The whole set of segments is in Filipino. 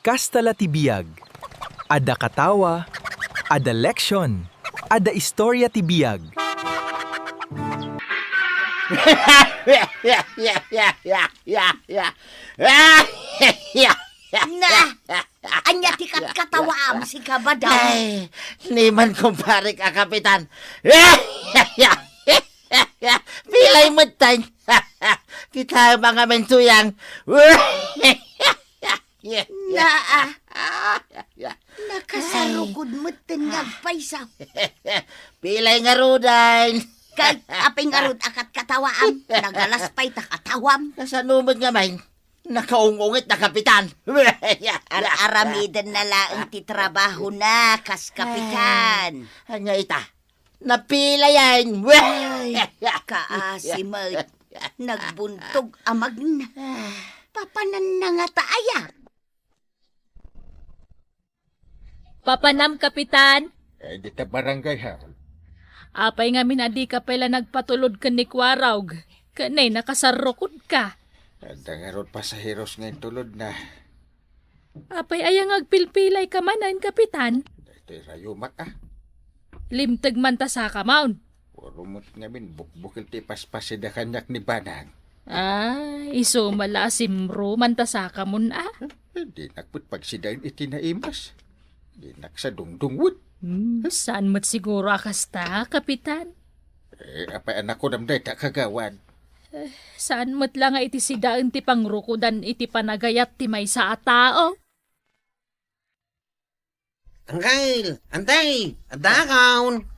Kastala ti biyag. Ada katawa, ada leksyon, ada istorya ti biyag. Na, anya ti katawaam si kabadaw. Ay, liman kumpare ka, Kapitan. Pilay mo tayo. Kita mga mentuyang. Na, nakasarugod mo tinagpaysa. Pilay nga rudan. Kay aping arod akat katawaam, nagalaspay ta katawam. Nasanumod nga may. Nakaungungit na, Kapitan. Aramidan na laang ti trabaho na, kas kapitan. Hanya ita. Napila yan. Kaasimad, nagbuntog amag na. Papanan na nga taaya. Papanam, Kapitan. Di ta barangay ha. Apay nga minadi ka pala nagpatulod ka ni Kwarawg. Kanay nakasarokod ka. Dangarot pasaheros ngayon tulod na. Apay ayang agpilpilay ka manan, Kapitan. Ito'y rayumak ah. Limtag man ta sa kamaun. Purumot ngamin bukil ti paspasida kanyak ni Banang. Iso mala simro man ta sa kamun ah. Di nakput pagsidain iti naimas. Di naksadungdungwot. Saan mo't siguro akasta, Kapitan? Apay anak ko namday ta kagawan. Saan mo't lang nga iti sidaan ti pangrukudan iti panagayat ti may sa tao? Angkail, antay, adakaon.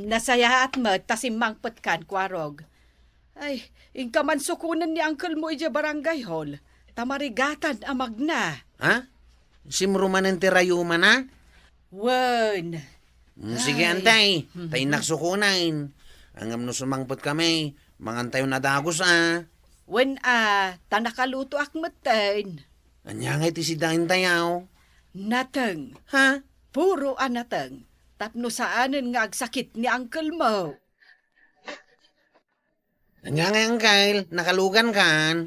Nasayahat mo, tasimangpot kan, Kwarog. Ay, ingka man sukunan ni Uncle mo ija barangay hall. Tamarigatan amag na. Ha? Simruman ang tirayuma na? Wen. Sige, antay, tayo naksukunain. Angam no sumangpot kami, mangantayo na dagos Wen tanakaluto akmeten. Anya nga iti si dahin tayaw. Nateng, Ha? puro anateng. Tapno saanin nga agsakit ni Uncle mo. Anya nga, Angkail, nakalugan kan.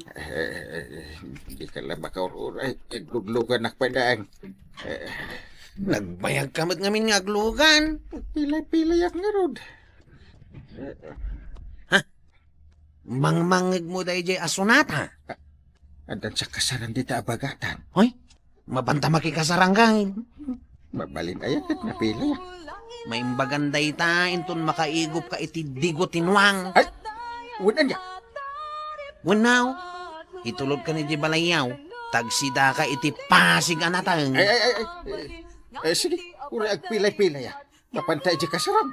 Di ka lang makaururay. Gudlugan nakpadaan. Nagbayag kamot ngamin nga aglugan. Pilay-pilay ak nga rod. Mangmangig mo dahi jay asunata. Andan sa kasaran di ta abagatan. Hoy, mabanta makikasaranggain. Mabalin ayat at napilay. May imbaganday ta, inton makaigop ka iti digo tinwang. Ay! Unan niya. Wanaw, itulog ka ni di balayaw, tagsida ka iti pasig anatang. Ay, sige. Uri ag pilay-pilay ah. Mapantay di kasaran.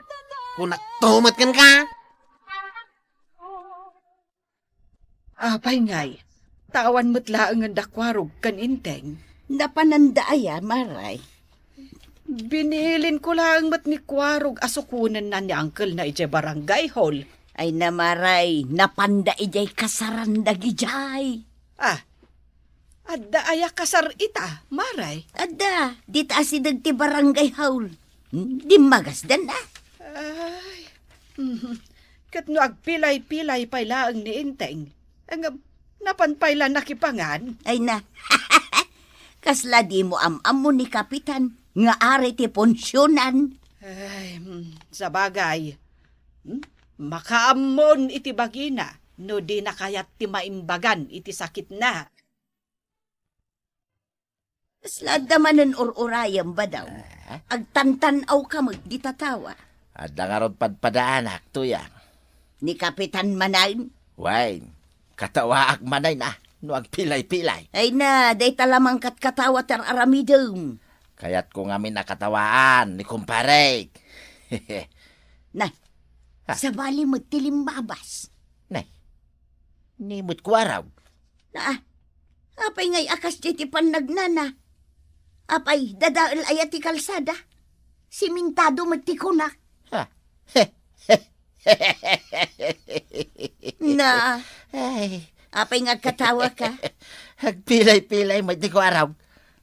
Kunak tumat kan ka. Apay ngay, tawan mo't laang ang dakwarog kan inteng. Napanandaaya, maray. Binilin ko lang mat ni Kwarog asukunan na ni Uncle na ija barangay hall. Ay namaray, napanda ijay kasaranda gijay. Adda aya kasar ita, maray. Ada, dita asidag ti barangay haul. Di magasdan na. Ay, kat no agpilay-pilay pa laang ni inteng. Ang napanpayla nakipangan. Ay na, kasla di mo am-amo ni Kapitan, nga ari ti ponsyonan. Ay, sa bagay. Makaamon iti bagina, no di na kayat ti maimbagan iti sakit na. Kasla damanan ururayam ba daw? Agtantanaw ka di tatawa. At dangarot padpadaanak, tuyang. Ni Kapitan Manayn. Wain, katawaak manay na. No agpilay-pilay. Ay na, day talamang katawa tar aramidum. Kaya't ko ngamin nakatawaan ni kumpare. Na, sa bali mo tilimbabas. Nay, nimot Kwaraw. Na, apay ngay akas diti panagnana. Apay, dadaal ayati kalsada. Simintado magtikunak. Ha? Na, Ay, apay nga katawa ka. agpilay-pilay mo di Kwaraw.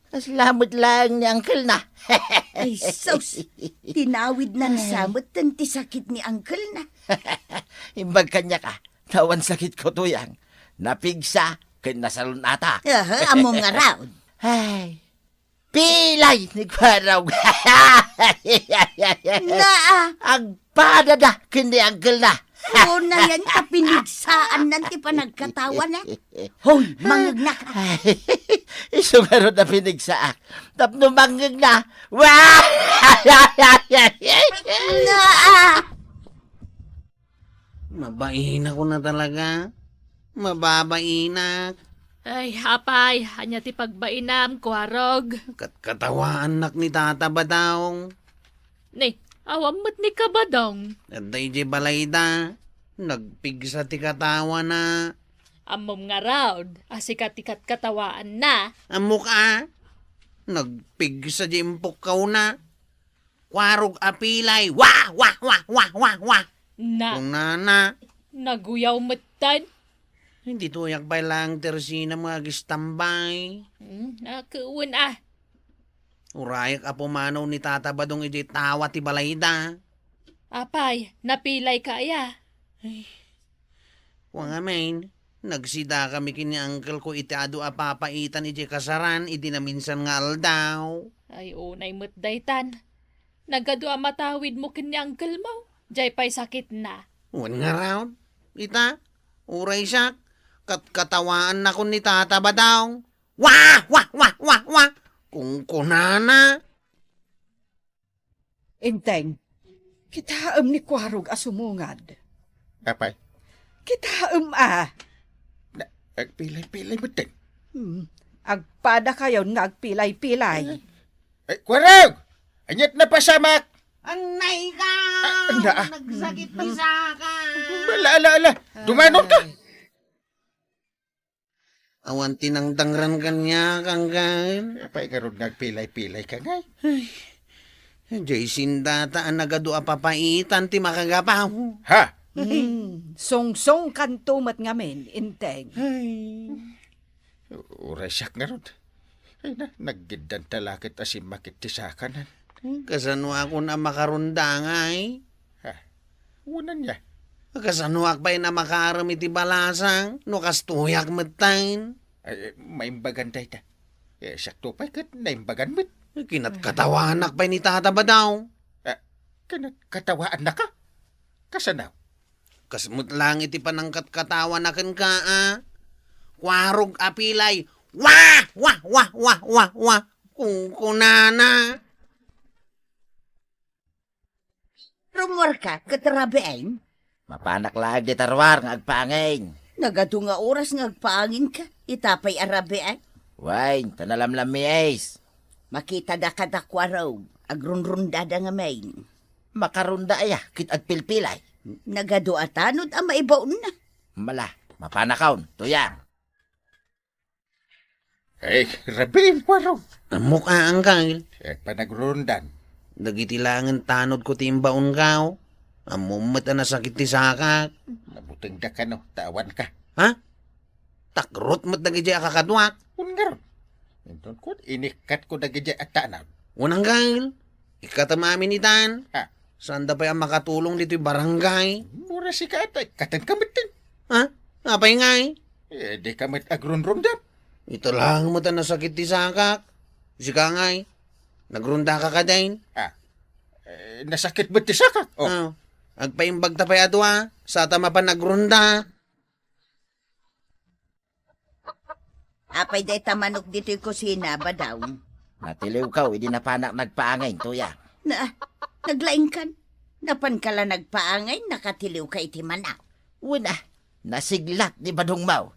Aslamot lang ni Uncle na. Ay, sus, tinawid ng samot tanti sakit ni Uncle na. Imbag kanya ka. Tawan sakit ko tuyang. Napigsa, kay nasalon ata. Among nga raw. Ay, pilay ni Kwarog. Naa, Ang padada kini Uncle na. una yan kapinigsaan nanti pa nagkatawa na. Hoy, mangag na ka. Iso nga ron na pinigsaak. Tapno mangag na. Wah! Naa, Mabainak ko na talaga. Mababainak. Ay, apay, hanya ti pagbainam, Kwarog. Katawaan nak ni Tata Badawng. Ni, awamot ni kabadong. At di balayda. Nagpigsa ti katawa na. Amom nga raud, asikat-ikat katawaan na. Ang mukha. Nagpigsa di impok kaw na. Kwarog apilay. Wah! Wah! Wah! Wah! Wah! Wah! Na, Kung nana. naguyaw matan. Hindi tuyak pa lang tersina mga gistambay. Nakuwan ah. Urayak apo manaw ni Tata Badong iti tawa ti balayda. Apay, napilay ka ya. Wang amin, nagsida kami kini uncle ko iti adu apapaitan iti kasaran iti na minsan nga aldaw. Ay, unay mutdaytan. Nagado ang matawid mo kini uncle mo. Jay pa'y sakit na. Wan nga raw, ita, uray siya, katawaan na ko ni Tata Badong. Wah! Wah! Wah! Wah! Wah! Kung kunana. Inteng, kitaam ni Kwarog asumungad. Apay, Kitaam agpilay-pilay mo din. Agpada kayo nga agpilay-pilay. Ay, Kwarog! Anyat na pasamak! Anay ka! Anda. Nagsakit pisa ka! Ala, dumanon ka! Awan tinangtangran kanya kanggan. Apay, karon nagpilay-pilay ka ngay. Jason data ang nagado apapaitan ti makagapaw. Ha? Song-song kantumat ngamin, Inteng. Uray siya nga ron. Ay na, naggindan talakit asim makit ti sakanan. Kasano ako na makarundangay. Ha? Unan niya. Kasano ako pa na makaram iti balasang. No kastuyak matain. Ay, maimbagan tayo ta. Sakto pa kat naimbagan mit. Katawanak pa ni Tata Badaw. Katawaan na ka? Kasanaw? Kasmut lang iti panangkat katawan na kan ka Kwarog apilay. Wah! Wah! Wah! Wah! Wah! Wah! Kung kunana. rumor ka, katrabain. Mapanak lang di tarwar nga agpangin. Nagado nga oras nga agpaangin ka, itapay arabean. Wain, tanalamlam mi Ace. Makita da kadakwaraw, agrunrunda da nga main. Makarunda aya, kit agpilpilay. Nagado atanod ang maibaon na. Mala, mapanakaon, tuyang. Ay, rabin, Kwarog. Ang mukha ang kangil. Panagrundan. Nagitilangan tanod ko timbaon kao. Ang mumat na nasakit ti sakak. Mabuting da ka no, tawan ka. Ha? Takrot mo't nagidya kakadwak. Ungaron. Inton ko, inikat ko nagidya at tanaw. Unang kangil. Ikatamami ni Tan. Ha? Saan da pa yung makatulong dito yung barangay? Mura si katay, katang kamit din. Ha? Apay ngay? Di kamit agrunrundan. Ito lang mo ta nasakit ti sakak. Si kangay. Nagrunda ka ka din. Nasakit ba ti sakak? Oh. Agpaimbag ta pa adwa. Sa tama pa nagrunda. Apay day tamanok dito yung kusina ba daw? Natiliw ka, hindi na panak nagpaangay, tuyang. Na, naglaing kan. Napan ka lang nagpaangay, nakatiliw ka iti manak. Una, nasiglat ni Badong Mau.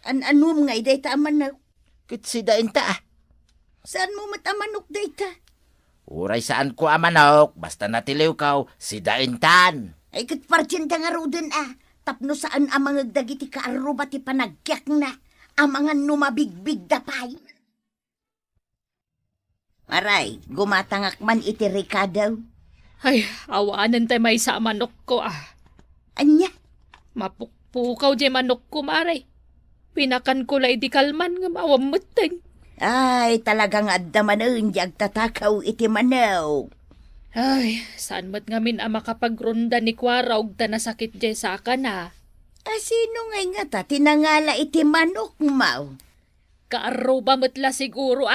Anum nga iday tamanok? Kit sidain ta ah. Saan mo matamanok day ta? Uray saan ko amanok, basta natiliw ka, sidain tan. Ay kat partyenta nga ruden Tapno saan ang mga dagiti kaaruba ti panagkyak na. Ang mga numabigbig dapay. Maray, gumatangak man iti Ricardo. Ay, awaanan tayo may sa manok ko Anya? Mapukpukaw di manok ko, maray. Pinakan ko lay di kalman nga mawamuteng. Ay, talagang addaman di agtatakaw iti manaw. Ay, saan mo't ngamin ang makapagronda ni Kwara og ta nasakit di sa akan Sino nga ta tinangala iti manok, Mau? Nagkaaruba matla siguro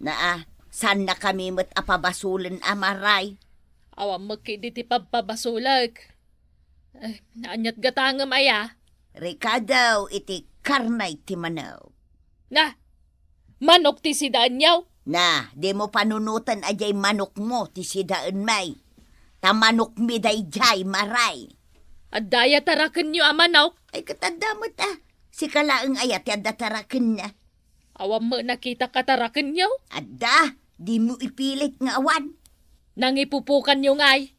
Naa, saan na kami mo't apabasulan amaray? Awam makiditi pagpabasulag. Naanyat gatangam aya. Ricardo, iti karnay ti manaw. Na, manok ti sidaan yaw. Na, di mo panunutan ajay manok mo ti sidaan may. Tamanok mi dayjay maray. At daya tarakan nyo manok. Ay katadamot si kalaang ayat yada tarakin na. Awam mo nakita katarakan nyo. Adda, di mo ipilit nga awan. Nang ipupukan nyo ngay.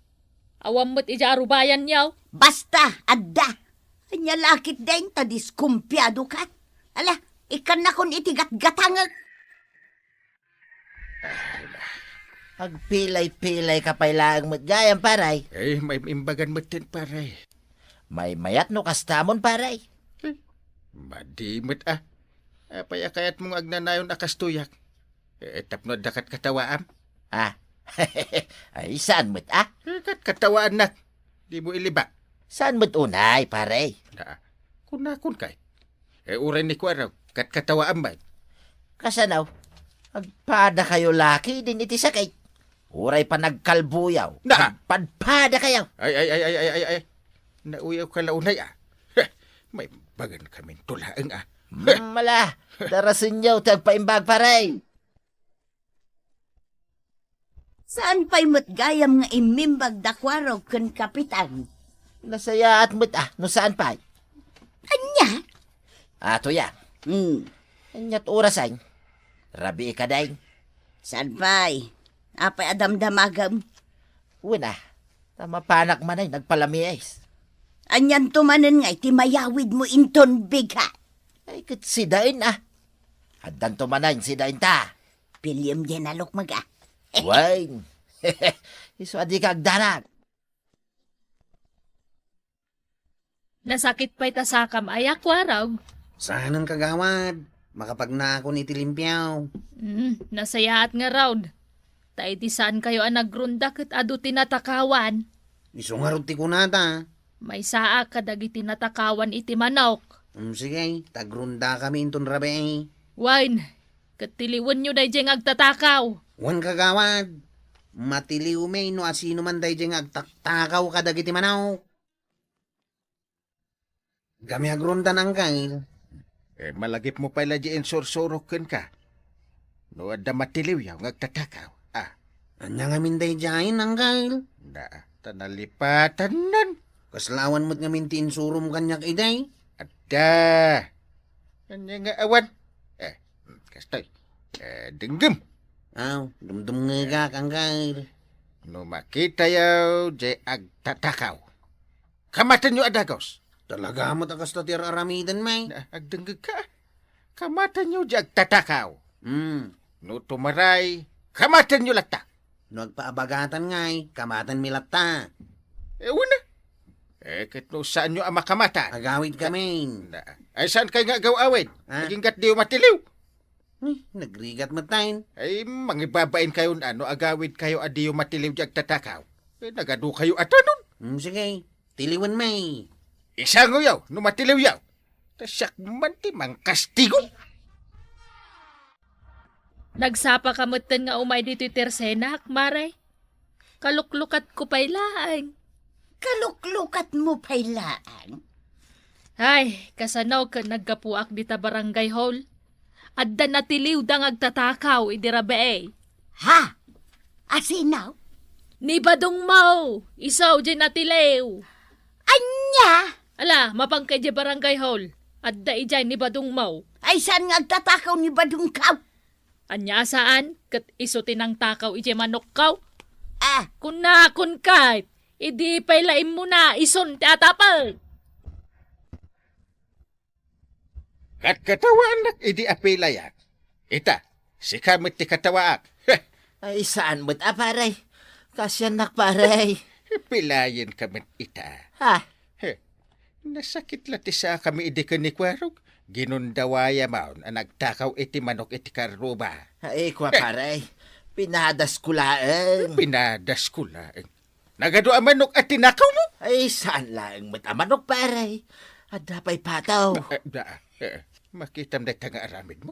Awam mo't ijarubayan nyo. Basta, adda. Anya lakit din, tadis kumpyado ka. Ala, ikan na kon itigat-gatangag. Agpilay-pilay ka pa lang mo't gayam, paray. May imbagan mo din, paray. May mayat no kastamon, paray. Madimot Apay akayat mong agnanayon akastuyak. Tapno dakat katawaam. Ay, saan mo't Kat katawaan nak. Di mo iliba. Saan mo't unay, paray? Kunakun kay. Uray ni Kwaraw. Kat katawaan ba? Kasanaw, agpada kayo laki din iti sakay. Uray pa nagkalbuyaw. Padpada kayo. Ay. Nauyaw ka launay May bagan kaming tulaang Mala, darasin niyo tagpaimbag, paray. Saan pa'y mo't gayam nga imimbag dakwaraw kan kapitan? Nasaya at mo't no saan pa? Anya? Ato ya. Anyat orasan. Rabi ka day. Saan pa'y? Apay adamdamagam. Una, tamapanak man ay nagpalamiais. Anyan tumanan nga iti mayawid mo inton bigha. Ay, kat sidain Haddan tumanan sidain ta. Pilyam din alok maga. Wine. Iso adi ka agdanan. Nasakit pa'y tasakam ayak waraw. Saan ang kagawad? Makapag na ako ni Tilimpyaw. Nasayaat nga raw. Tay di saan kayo ang nagrundak at adu tinatakawan. Isungarot ti kunata. May saa kadagi tinatakawan iti manok. Sige, tagrunda kami inton rabe. Wine, katiliwan nyo day jeng agtatakaw. Wan kagawad. Matiliw may no asino man day jeng agtaktakaw kadagiti manaw. Kami agrunda ng kail. Malagip mo pala di ensorsorokin ka. No, ada matiliw yaw ngagtatakaw. Anya nga minday jain ang kail. Tanalipatan nan. Kaslawan mo't nga minti insurum kanyak iday. Ada. Anya nga awan. Kastoy. Denggem. Dumdum nga kang kail. No makita yaw di agtatakaw. Kamatan nyo adagos. Talaga mo't akas tatir aramidan may. Agdenggeg ka. Kamatan nyo di agtatakaw. No tumaray. Kamatan nyo lata. No agpaabagatan ngay, kamatan milata. Una. Kat no saan nyo ang makamatan? Agawid kami. Ay saan kayo nga gawawid? Naging gat diyo matiliw. Nagrigat matayin. Ay mangibabain kayo na agawid kayo adiyo matiliw di agtatakaw. Nagadu kayo atanon. Sige, tiliwan may. Isa ngo yaw, no matiliw yaw. Tasyak man ti mang kastigo. Nagsapa kamutan nga umay dito'y tersenak, maray. Kaluklukat ko pa'y laang. Kaluklukat mo pa'y laan. Ay, kasanaw ka nagkapuak dita barangay hall. Adda natiliw dang agtatakaw, idirabe eh. Ha? Asinaw? Ni Badong Mau, isaw dyan natiliw. Anya? Ala, mapangkay dyan barangay hall. Adda ijay ni Badong Mau. Ay saan nga agtatakaw ni Badong Kaw? Anya saan? Kat isutin ang takaw ijay manok kaw. Ah, Kun na kun kahit, idi pailaim mo na ison ti atapal. Kat katawaan nak, idi apilayak. Ita, si kamit ti katawaak. Ay, saan mo't paray? Kasyan nak, paray. Pilayin kamit ita. Ha? Nasakit lati sa kami idi ka ni Kwarog. Ginundawaya maun ang nagtakaw iti manok iti karuba. Ay, kwa paray. Pinadas ko laeng. Pinadas ko laeng. Nagado ang manok at tinakaw mo? Ay, saan laeng mo't manok, paray? Ada pa'y pataw. Makitam na nga aramid mo.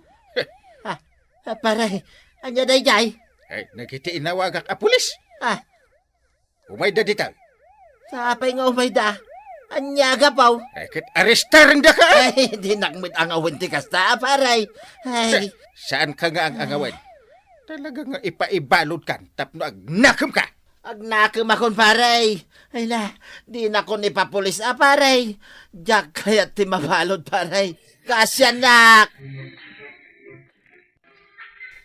Paray, anya day jay. Ay, nagiti inawagak a pulis. Ah, Umay da ditaw. sapay nga umay da. Anyaga paw. Ay, kit arestarang da ka. Ay, di nakmit ang awin ti kasta, paray. Ay, Saan ka nga ang angawan? Talaga nga ipaibalod kan, tapno agnakam ka. agnakem akon paray. Ay la, di na ko ni papulis paray. Diyak kaya ti mabalod paray. Kasya nak.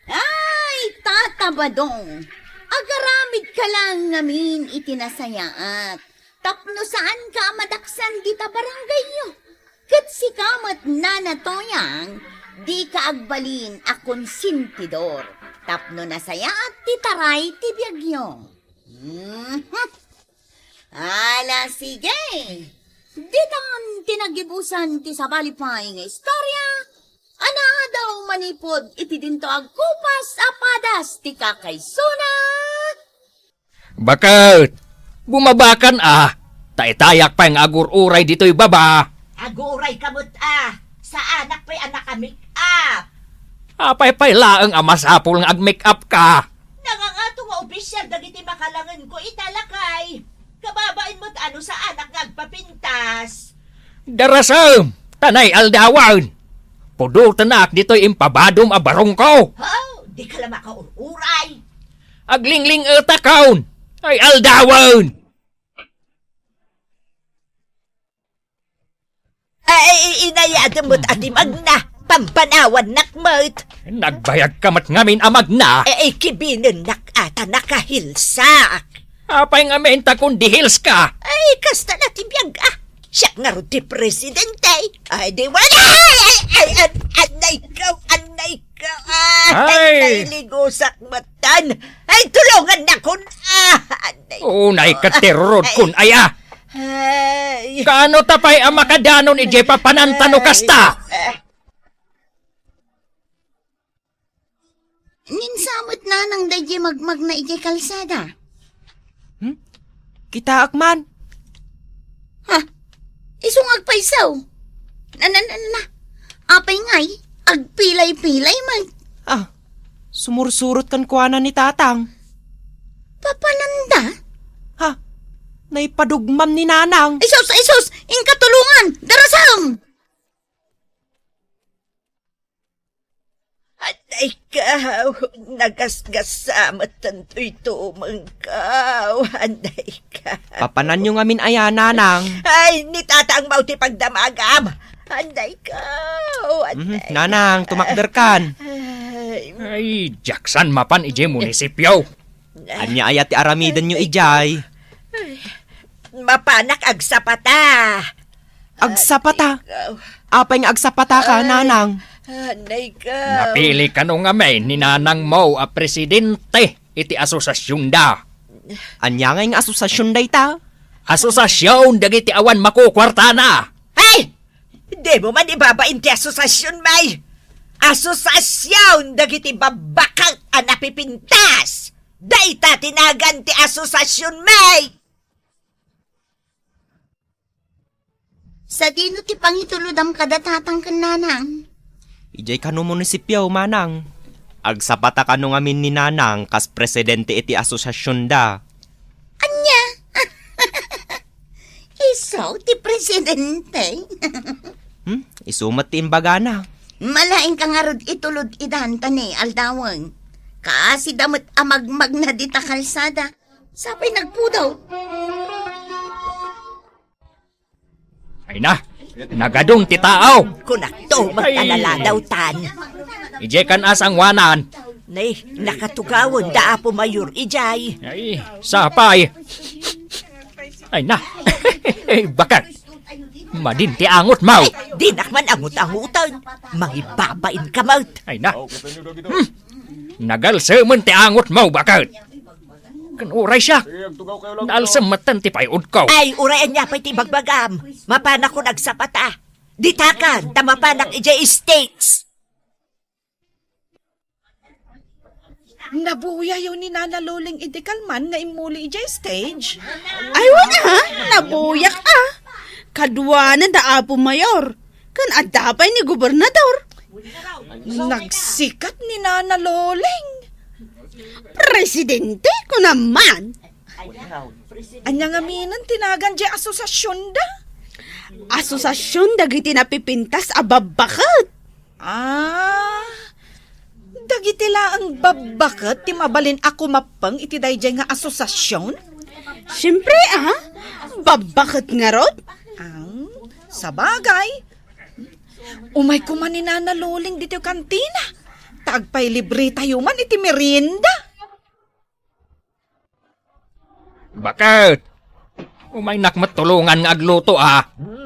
Ay, Tata Badong, agaramid ka lang ngamin itinasayaat. Tapno saan ka madaksan dita barangay nyo? Kat si kamat nanatoyang, di ka agbalin a konsintidor. Tapno nasayaat titaray tibiyagyo. Ala, sige. Ditan tinagibusan ti sabalipay nga istorya. Ana daw manipod iti dinto agkupas apadas ti kakaysuna. Bakit? Bumabakan Taitayak pa yung agur-uray dito'y baba. Aguray kamot sa anak pa'y anak ka make up. Apay-pay laang amasapol ng ag-make up ka. Nangangato nga opisyal dagiti makalangan ko italakay. Kababain mo't ano sa anak nga agpapintas. Darasam, tanay aldawan. Pudutan na dito'y impabadom a barong ko. Di ka lang makaururay. Aglingling utakaon. Ay aldawan. Ay, inayado mo't atimag na. Pampanawan nakmot. Nagbayag kamat ngamin amag na. Kibinin nakata nakahilsak. Apay nga menta kung dihils ka. Ay, kasta na tibiyag Siya nga ro ti presidente. Ay, di wala. Anay ka. Ay. Ligosak matan. Ay, tulungan na kun. Anay. Unay ka terror kun aya. Ay. Kaano tapay ang makadanon ije papanantano kasta? Ninsamot na nang dahi magmag na ije kalsada. Kita akman. Isungag pa isaw. Na. Apay ngay, agpilay-pilay man. Sumursurot kan kuana ni tatang. Papananda? Naipadugmam ni nanang. Isos, ingkatulungan, darasam! Anay ka, nagasgasamat tanto'y tumangkaw. Anay ka. Papanan nyo ngamin aya nanang. Ay, ni tatang mauti pagdamagam. Anay ka, anay. Nanang, tumakder kan. Ay, Jackson mapan ije munisipyo. Anya aya ti aramidan nyo ijay. Mapanak agsapata. Agsapata. Apay nga agsapata ka, nanang. Anay ka. Napili ka nung amay ni nanang mo a presidente iti asosasyon da. Anya nga yung asosasyon day ta. Asosasyon dagiti awan makukwarta na. Hey! Di mo man ibabain ti asosasyon, may. Asosasyon dagiti babakang anapipintas. Dayta tinagan ti asosasyon, may. Sa dino ti pangituludam kadatatang kananang. Ijay kanu munisipyo, manang. Agsapata kanu ngamin ni nanang kas presidente iti asosasyon da. Anya? Isaw ti presidente. Isumat ti imbaga na. Malaing kangarod itulod idan tani aldawang. Kasi damot amagmag na dita kalsada. Sapay nagpudaw. Ay na, nagadong ti tao. Kunakto magtalala daw tan. Ije kan asang wanan. Nay, nakatugawon da apo mayor ijay. Ay, sapay. Ay na, bakat. Madin ti angot mau. Ay, di nakman angut-angutan. Mangibabain ka maut. Ay na. Nagalseman ti angot mau bakat. Kan uray siya. Naalsamatan ti payod ko. Ay, urayan niya pa'y tibagbagam. Mapanak ko nagsapata. Ditakan, tamapanak ijay estates. Nabuya yun ni Nana Loling Idikalman nga imuli ijay stage. Ay, wala. Nabuyak Kadwanan da apo mayor. kan adapay ni gobernador. Nagsikat ni Nana Loleng. Presidente ko naman. Anyang aminan tinagan di asosasyon da. Asosasyon dagiti napipintas a babakat. Dagiti laang babakat ti mabalin ako mapang iti dayjay nga asosasyon? Siyempre babakat nga rod. Sa bagay. Umay ko man ni Nana Loleng dito kantina. Tagpay libre tayo man iti merienda. Bakit? Umay nakmatulungan nga agluto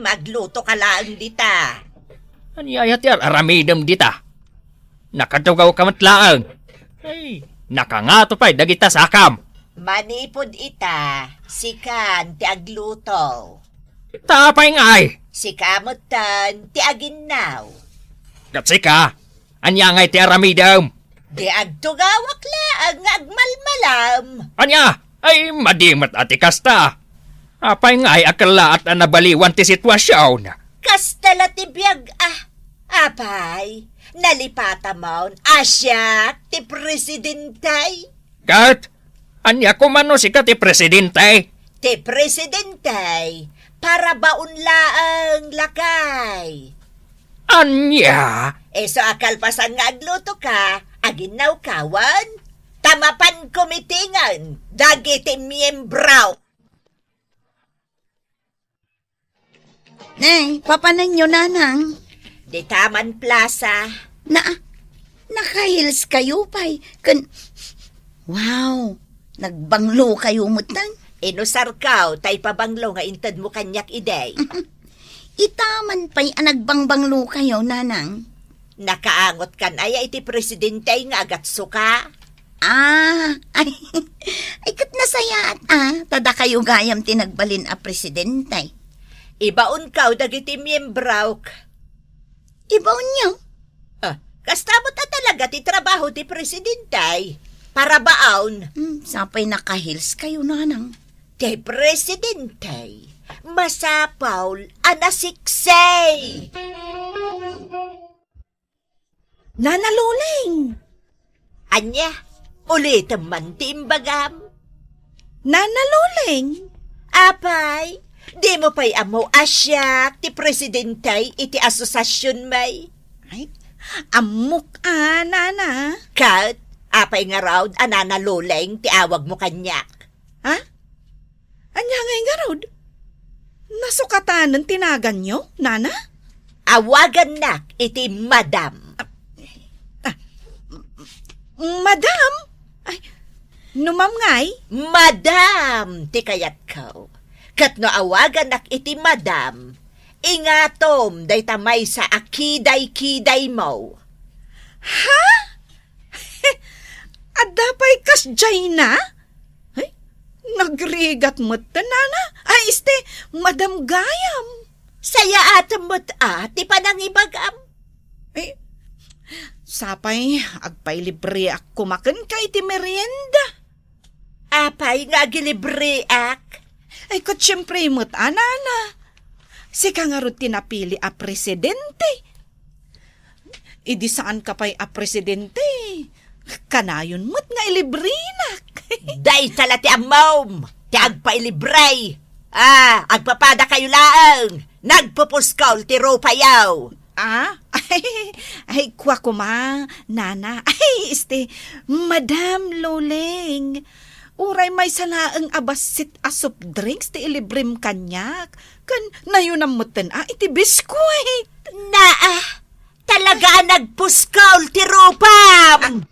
Magluto ka lang dita. Anyaya ti aramidem dita. Nakatugaw ka matlaang. Ay, nakangato pa'y dagita sakam. Manipod ita, sikan ti agluto. Tapay ngay. Sikamot tan ti aginaw. Katsika, anya ngay ti aramidem. Di agtugawak laang agmalmalam. Anya, ay madimat ati kasta. Apay ngay akala at anabaliwan ti sitwasyon. Kastala ti biyag Apay, nalipata maun asyak ti presidentay. Kat, anya kumano si ti presidente. Ti presidentay, para baon laang lakay. Anya? So akalpasan nga agluto ka, aginaw kawan, tamapan kumitingan, dagiti miyembraw. Nay, papanan nyo nanang. Di Taman Plaza. Nakahils kayo pay. Wow, nagbanglo kayo mutan. Inusar kaw, tay pabanglo nga intad mo kanyak iday. Itaman pa'y anagbangbanglo kayo, nanang. Nakaangot kan aya iti presidente nga agat suka. Ay kat nasayaat tada kayo gayam tinagbalin a presidente. Ibaon kaw dagiti miyembraw. Ibaon nyo? Kastamot na talaga ti trabaho ti presidente. Para baon. Sapay nakahils kayo, nanang. Ti presidente, masapaw anasiksay. Nana Loleng! Anya, ulit man ti imbagam. Nana Loleng! Apay, di mo pa'y amo asyak ti presidente iti asosasyon may. Ay, amok nana. Kat, apay nga raw Nana Loleng ti awag mo kanyak. Anya nga rod? Nasukatanan tinagan nyo, nana? Awagan nak iti madam. Madam? Ay, numamngay? Madam, ti kayat kaw. Kat no awagan nak iti madam, ingatom day tamay sa akiday-kiday mo. Ha? Adapay kas jay na? Ay, nagrigat mo't nana. Ay, Madam Gayam. Saya atam mo't ti panangibagam. Ay, sapay, agpay libre ak kumakan kay ti merienda. Apay nga gilibre ak. Ay, kat syempre mo't nana. Sika nga rin tinapili a presidente. Idi saan ka pa'y a presidente? Kanayon mo't nga ilibrinak. Day tala ti amom, ti agpailibre. Agpapada kayo laang. Nagpupuskaw ti ropayaw. Ay, kwa kuma, nana. Ay, Madam Loleng. Uray may salaang abasit a soft drinks ti ilibrim kanyak. Kan nayon ang mutan iti biskuit. Talaga nagpuskaw ti ropam.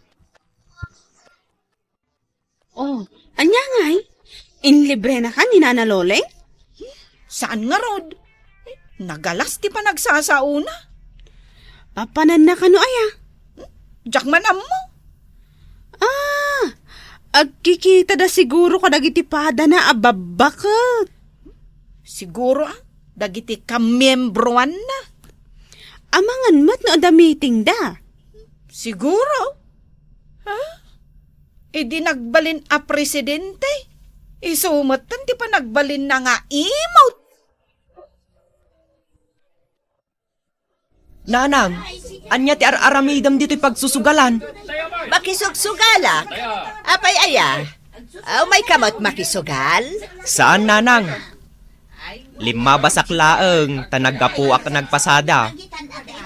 Oh, anya ngay? Inlibre na ka ni Nana Loleng? Saan nga rod? Nagalas ti pa nagsasauna. Papanan na ka no aya? Jakman mo. Agkikita da siguro ka dagiti pada na ababakat. Siguro dagiti kamiyembroan na. Amangan mat no ada meeting da. Siguro? Di nagbalin a presidente. Isumatan ti pa nagbalin na nga emote. Nanang, anya ti aramidam dito'y pagsusugalan. Makisugsugalak? Apay aya? May kamot makisugal? Saan, Nanang? 5 basak laeng, tanaggapuak nagpasada.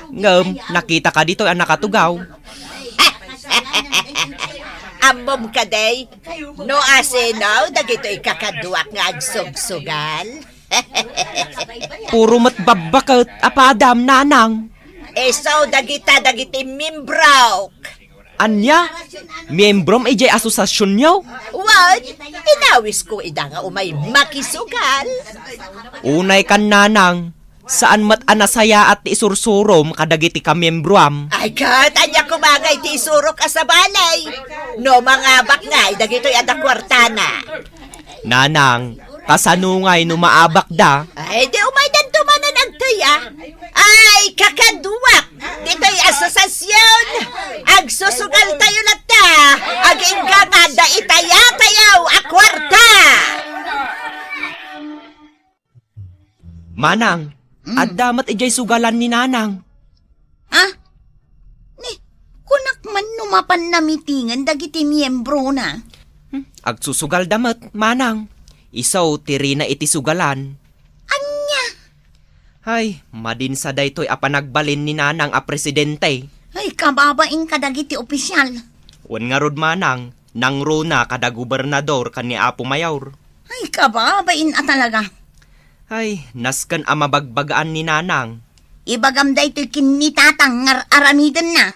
Ngem, nakita ka dito ang nakatugaw. Ambom ka day? No asinaw, dagito'y kakaduak nga agsugsugal? Puro matbabakot, apadam, Nanang. So, dagiti mimbraw. Anya? Miyembrom ijay asosasyon nyo? What? Inawis ko ida nga umay makisugal. Unay kan, Nanang. Saan mat anasaya at isursurom kadagiti ka miyembroam? Ay kat, anya kumagay ti isurok ka sa balay. No mga bak nga, dagito'y ada kwartana. Nanang, kasanungay no maabak da. Ay, di umay dantumanan agtaya. Ay, kakaduwak! Dito'y asosasyon! Agsusugal tayo na ta! Agingga nga da itaya-tayaw akwarta! Manang, at damat ijay sugalan ni Nanang. Ha? Ni, kunak man numapan na mitingan dagiti miyembro na. Agsusugal damat, Manang. Isaw tiri na iti sugalan. Anya? Ay, madin sa daytoy apanagbalin ni Nanang a presidente. Ay, kababain ka dagiti opisyal. Wan nga rod, Manang, nang runa kada gobernador kani Apo Mayor. Ay, kababain talaga. Ay, naskan a mabagbagaan ni Nanang. Ibagam da ito'y kinitatang aramidan na.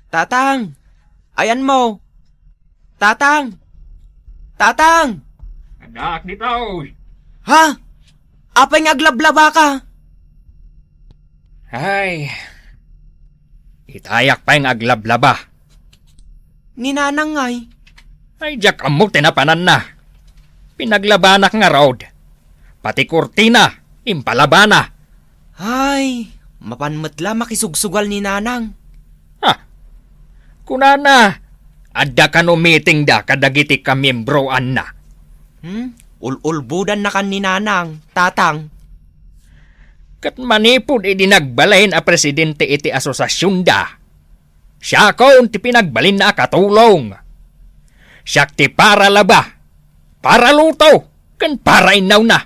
Tatang! Ayan mo! Tatang! Tatang! Anak dito! Ha? Apay nga aglablaba ka? Ay, itayak pa yung aglablaba. Ni Nanang ngay. Ay, jak amok tinapanan na. Pinaglabanak nga road. Pati kurtina, impalabana. Ay, mapanmatla makisugsugal ni Nanang. Ha? Kunana, adda ka no meeting da kadagiti ka membroan na. Ululbudan na kan ni Nanang, Tatang. Kat manipod idinagbalayin a presidente iti asosasyon da. Siya ko ti pinagbalin na katulong. Siya ti para laba, para luto, kan para inaw na.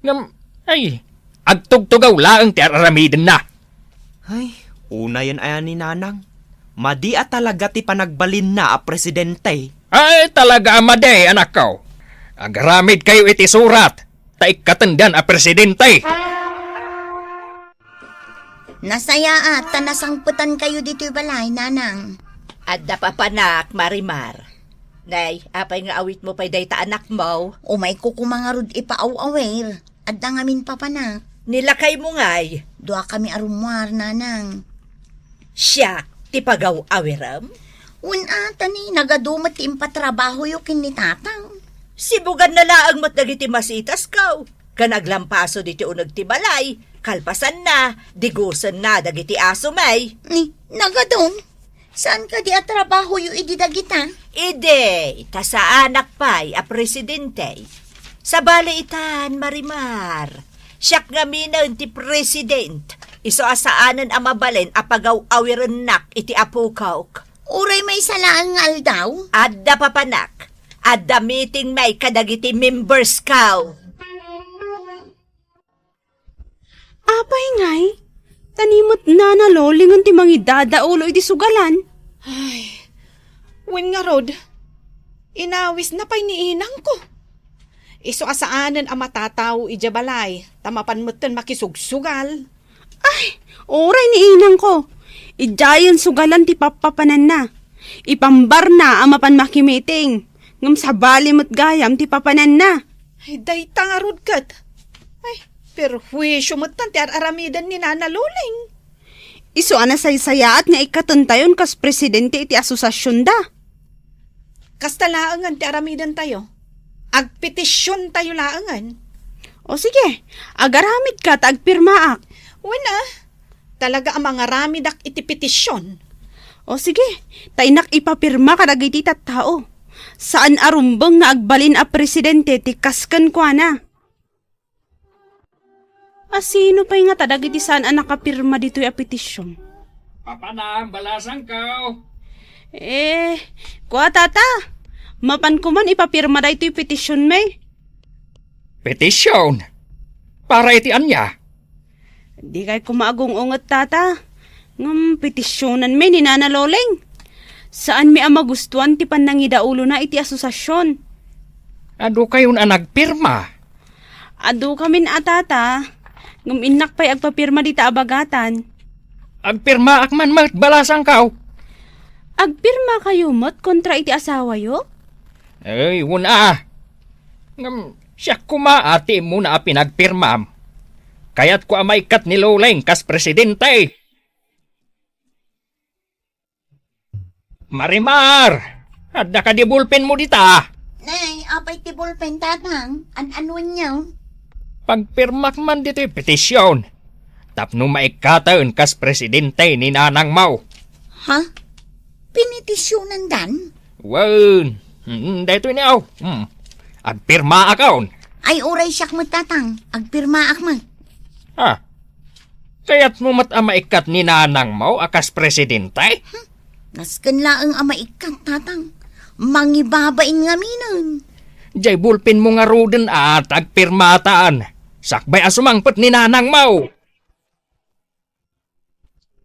Ngam, ay, agtugtugaw laang ti aramidin na. Ay, una yan ayan ni Nanang. Madi at talaga ti panagbalin na a presidente. Ay, talaga amade, anak ko. Agaramid kayo iti surat, taik katendan a presidente. Nasaya at tanasangputan kayo dito'y balay, Nanang. Adda pa panak, Marimar. Nay, apay nga awit mo pa'y dayta anak mo. Umay ko kumangarod ipaaw-awir. At dangamin pa na. Nilakay mo ngay. Dua kami arumwar, Nanang. Siya, ti pagaw awiram. Ata ni, nagadumat ti impatrabaho yung kinitatang. Sibugan na laang mat dagiti masitas kaw. Kanaglampaso diti unag ti balay. Kalpasan na, digusan na dagiti aso may. Ni, nagadong. Saan ka di atrabaho yung ididagita? Ide, ta sa anak pa'y a presidente. Sa bali itan, Marimar. Siyak nga minan ti president. Iso asaanan ang mabalin apagaw awiran nak iti apukaw. Uray may salaan nga aldaw? Adda papanak. Adda meeting may kadagiti members kaw. Apay ngay, tanimot na nalolingon ti mangidada ulo iti sugalan. Ay, wen nga rod, inawis na pa'y niinang ko. Iso asaanan ang matataw ijabalay, tamapan mo't makisugsugal. Ay, oray ni inang ko. Ijayan sugalan ti papapanan na. Ipambar na ang mapan makimeeting. Ngam sabali mo't gayam ti papanan na. Ay, day nga rod kat. Ay, pero huwisyo mo't ti aramidan ni Nana Luling. Iso anasaysayaat nga ikatuntayon kas presidente iti asosasyon da. Kasta laangan ti aramidan tayo. Agpetisyon tayo laangan. O sige, agaramid ka ta agpirmaak. Wala, talaga ang mga ramidak iti petisyon. O sige, tainak ipapirma ka dagiti tattao. Saan arumbang nga agbalin a presidente ti kaskan kwa na. Sino pa nga tadag iti saan ang nakapirma dito'y a petisyon? Papanang balasang kao. Kuha tata, mapan ko man ipapirma da ito'y petisyon may. Petisyon? Para iti anya? Di kay kumaagong-ungat tata. Ngam petisyonan may ni Nana Loleng. Saan mi ang magustuhan ti panangidaulo na iti asosasyon? Ado kayon ang nagpirma? Ado kamin atata. Ngam inak pa'y agpapirma di ta abagatan. Agpirma akman mat balasang kao. Agpirma kayo mat kontra iti asawa yo? Ay, wala. Ngam, siya kumaati mo na pinagpirmam. Kaya't ko amay kat ni Loleng kas presidente. Marimar! At nakadibulpen mo dita. Nay, apay ti ballpen tatang. Ano niyo? Pagpirmak man dito'y petisyon. Tapno maikataon kas presidente ni Nanang Mau. Ha? Pinitisyonan dan? Wan, dito niyaw. Agpirma akaon. Ay oray siyak mo tatang. Agpirma akman. Ha? Kaya't mo mat maikat ni Nanang Mau akas presidente? Nasken laeng ama ikat tatang. Mangibabain nga minon. Jay bulpin mo nga ruden at agpirmataan. Sakbay asumangpet ni Nanang Mau.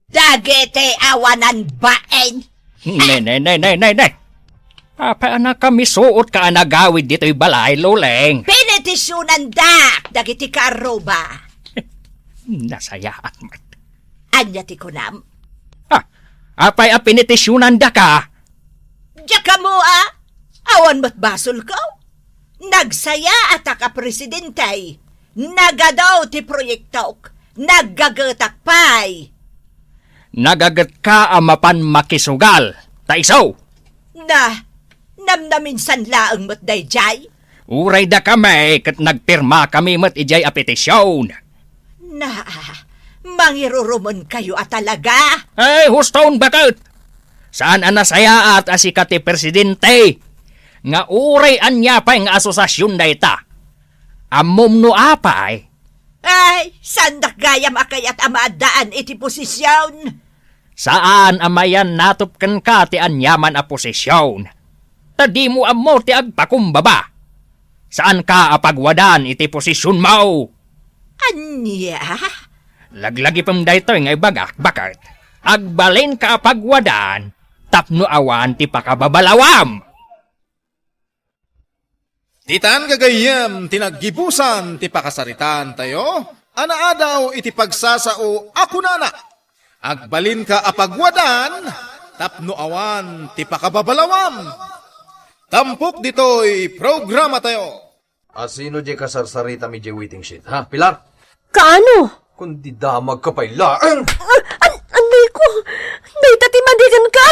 Dagete awanan baen. Nay. Apa anak kami suot ka anagawid dito'y balay, Loleng. Pinitisyonan da, dagiti karoba. Nasayaan mat. Anya ti kunam. Apay a pinitisyonan da ka? Diyaka mo awan mat basol ko. Nagsaya at ka presidentay. Nagadaw ti proyektok. Naggagatak pay. Nagagat ka amapan makisugal. Taisaw. Namnaminsan laang mat dayjay. Uray da kami kat nagpirma kami mat ijay a petisyon. Mangirurumon kayo talaga. Ay, huston bakit? Saan anasaya at asikati presidente? Nga uray anya pa nga asosasyon da ita. Amom no apay. Ay, sandak gayam akayat amadaan iti posisyon. Saan amayan natupkan ka ti anyaman a posisyon? Tadi mo amo ti agpakumbaba. Saan ka apagwadan iti posisyon mo? Anya? Laglagi pang dayto nga ibagak bakit? Agbalin ka apagwadan, tapno awan ti pakababalawam. Titan gagayem, tinaggibusan, ti pakasaritan tayo. Anaadaw iti pagsasao ako nana. Agbalin ka apagwadan, tapno awan ti pakababalawam. Tampok dito'y programa tayo. Sino di kasarsarita mi di waiting sheet, ha? Pilar? Kaano? Kundi damag ka pa ilaang. Anay ko, may tatimandigan ka.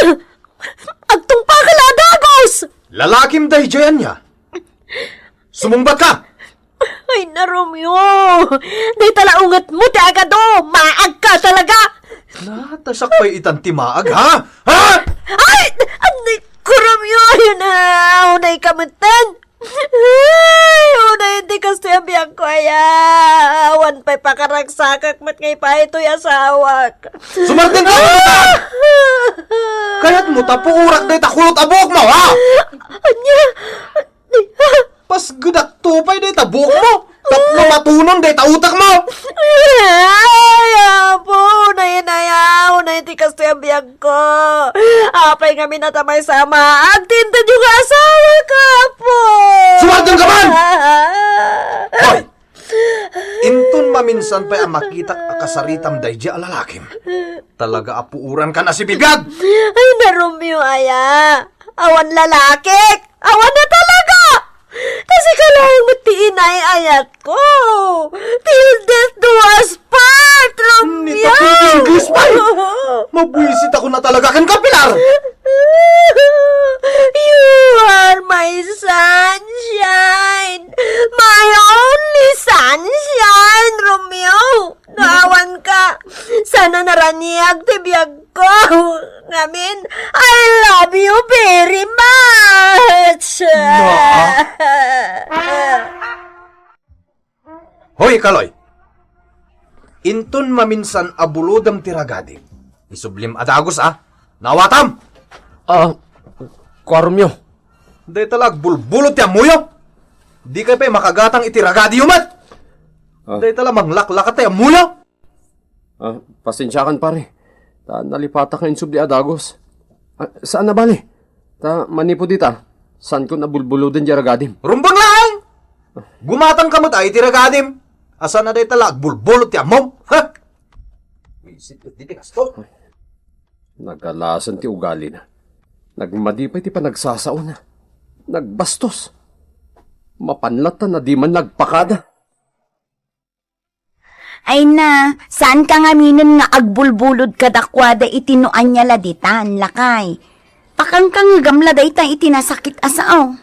Agtong pa ka ladagos. Lalakim dahi dyan niya. Sumumbat ka! Ay na, Romeo. Day talaungat mo, ti agado. Maag ka talaga. Natasak pa'y itanti maag, ha? Ha? Ay! Anay ko, Romeo. Ayun na. Unay kamutan. Ay, unay hindi kasi abiyang ko. Awan pa'y pakaragsakak mat ngay pa ito'y asawak. Sumartin ka! Kaya't mo tapuurak day takulot abok mo, ha? Anya? Pas gudak tupay day tabok mo. Tapno matunon day tautak mo. Ay, apo. Unay ti kasi abiyang ko. Apay nga minatamay sama. Agtinta yung asawa ka, po. Sumartin ka man! Hoy! Intun maminsan pa'y ang makita akasaritam day di alalakim. Talaga apuuran ka na si Bibiyag! Ay, na Romeo, aya. Awan lalaki. Awan na talaga. Kasi kailangan mo tiinay ayat ko. Till death do us part, Romeo. Nita English pa! Mabuisit ako na talaga kan Pilar! You are my sunshine. My only sunshine, Romeo. Naawan ka. Sana naraniag tibiyag ko. Ngamin, I love you very much. Hoy, Kaloy! Inton maminsan abulodam tiragadi. Isublim adagos Nawatam! Kwarmyo. Day talag bulbulot ya muyo. Di kay pa'y makagatang itiragadi yumat. Day talag manglaklakat ya muyo. Pasensyakan pare. Nalipata ka insubli adagos. Saan na bali? Manipo dita. Saan ko nabulbulodan di ragadim? Rumbang lang! Gumatang kamot ay itiragadim. Asa na day talag bulbulot ya mo. Ha? Wisit di kasto. Nagalasan ti ugali na. Nagmadipay ti panagsasao na. Nagbastos. Mapanlat na di man nagpakada. Ay na, saan ka nga minin nga agbulbulod kadakwada itinuan niya laditan, lakay. Pakang kang gamla da ita itinasakit asao.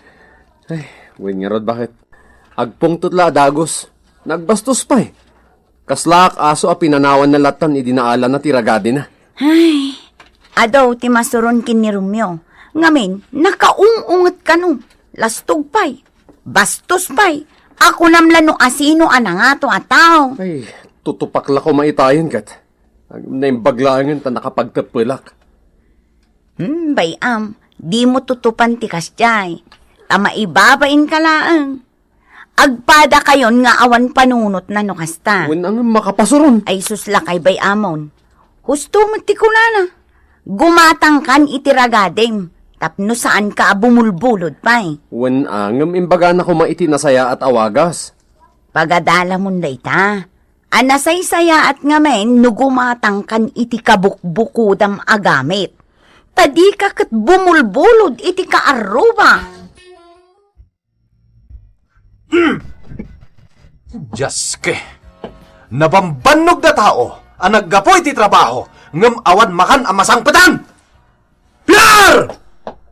Ay, win nga rod bakit? Agpong tutla adagos. Nagbastos pa eh. Kaslak aso a pinanawan na latan idinaala na tiragadi na. Ay, adaw ti masuron kin ni Romeo. Ngamin, nakaungungot ka no. Lastog pa'y. Bastos pa'y. Ako namlan no asino anangato ataw. Ay, tutupakla ko maitayin kat. Naimbaglangan ta nakapagtapilak. Bayam, di mo tutupan ti kasyay. Tama ibabain ka laang. Agpada kayon nga awan panunot na no kasta. Win ang makapasuron. Ay suslakay bayamon. Husto magtikulana. Gumatang kan itiragadem. Tapno saan ka bumulbulod pa'y. Wen angam imbaga na ko maitinasaya at awagas. Pagadala mo na ita. Anasay-saya at ngamen no gumatang kan iti kabukbukudam agamit. Tadi ka kat bumulbulod iti kaaruba. Jaske. Nabambanog na tao ang naggapoy ti trabaho ngam awan makan ang masangpatan. Piar!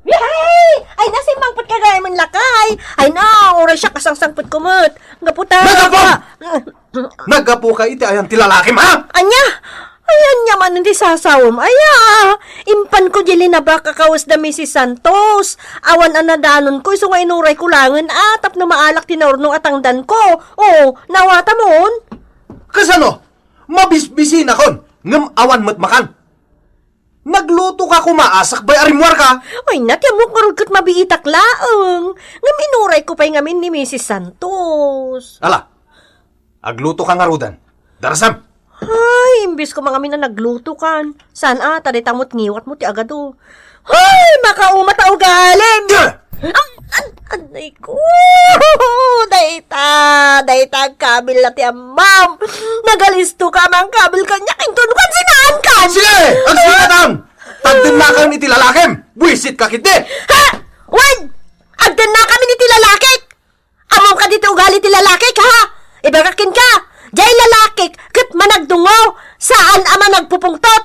Yay! Ay, nasimangpot ka gaya man lakay. Ay na, oras siya kasangsangpot kumot. Gaputa. Naggapo ka iti ayan tilalakim, ha? Anya? Ayan niya man hindi sasawom. Aya, impan ko jili na ba kakawas da Mrs. Santos. Awan anadanon ko, iso nga inuray kulangan tap na maalak tinurnong atangdan ko. Oo, nawata mon. Kasano? Mabisbisin akon, ngam awan mo't makan. Nagluto ka kumaasak bay arimwar ka. Ay, natya mo karugkat mabiitak laang. Ngam inuray ko pa'y ngamin ni Mrs. Santos. Ala, agluto ka nga rudan. Darasam. Ay, imbis ko mga mina nagluto kan. Saan tadi tamot ngiwat mo ti agado. Ay, makaumata ugalim. Anay ko. Dayta kabil na ti amam. Nagalisto ka mang kabil kanya kinton kan sinaan kan. Sige, ang sinatan. Tagdin na kami iti lalakim. Buisit ka kiti. Ha? Wen! Agdan na kami ni ti lalakik. Amam ka dito ugali ti lalakik ha. Ibagakin ka. Jay lalakik, kat managdungaw, saan ama nagpupungtot?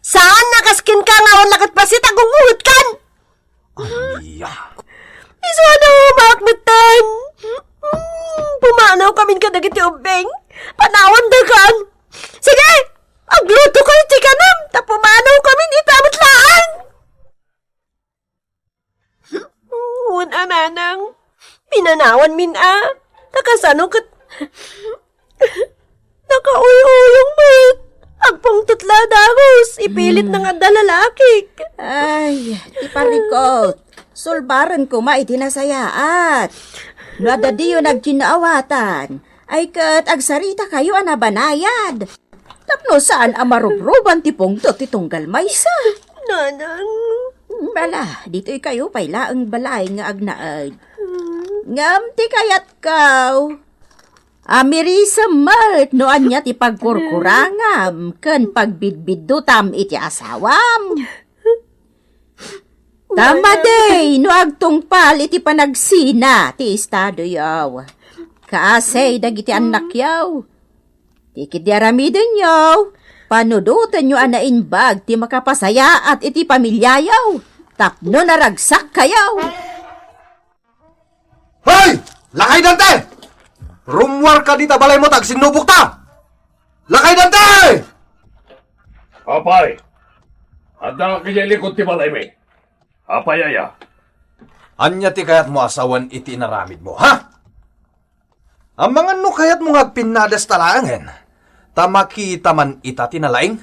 Saan nakaskin ka nga wala kat pasit agunguhit kan? Iya. Iswa na umak matan. Pumanaw kami ka dagiti ubeng. Panawan dagan. Sige, agluto ko iti kanam, tapumanaw kami ni tamatlaan. Huwag ananang, pinanawan min takasano kat... Nakauy-uyong mat. Agpong tutla dagos. Ipilit na nga dalalaki. Ay, iparikot. Sulbaran ko maitinasayat. Nada diyo nagkinaawatan. Ay kat agsarita kayo anabanayad. Tapno saan amarubruban tipong to titunggal maysa. Nanang. Bala, dito'y kayo payla ang balay nga agnaad. Ngam ti kayat kaw. Amirisa malt no anya ti pagkurkurangam ken pagbidbidutam iti asawam. Tama day no agtungpal iti panagsina ti estado yaw. Kaasay dagiti anak yaw. Ti kidiaramiden yaw. Panudutan nyo anainbag ti makapasaya at iti pamilya yaw. Tapno naragsak kayaw. Hoy! Lakay dante! Rumwar ka dita balay mo tag sinubok ta! Lakay dante! Apay! Handa kaya likod ti balay mi. Apay aya. Anya ti kayat mo asawan iti naramid mo, ha? Ang mga no kayat mo ngagpinadas talaangen. Tamakita man ita tinalaing?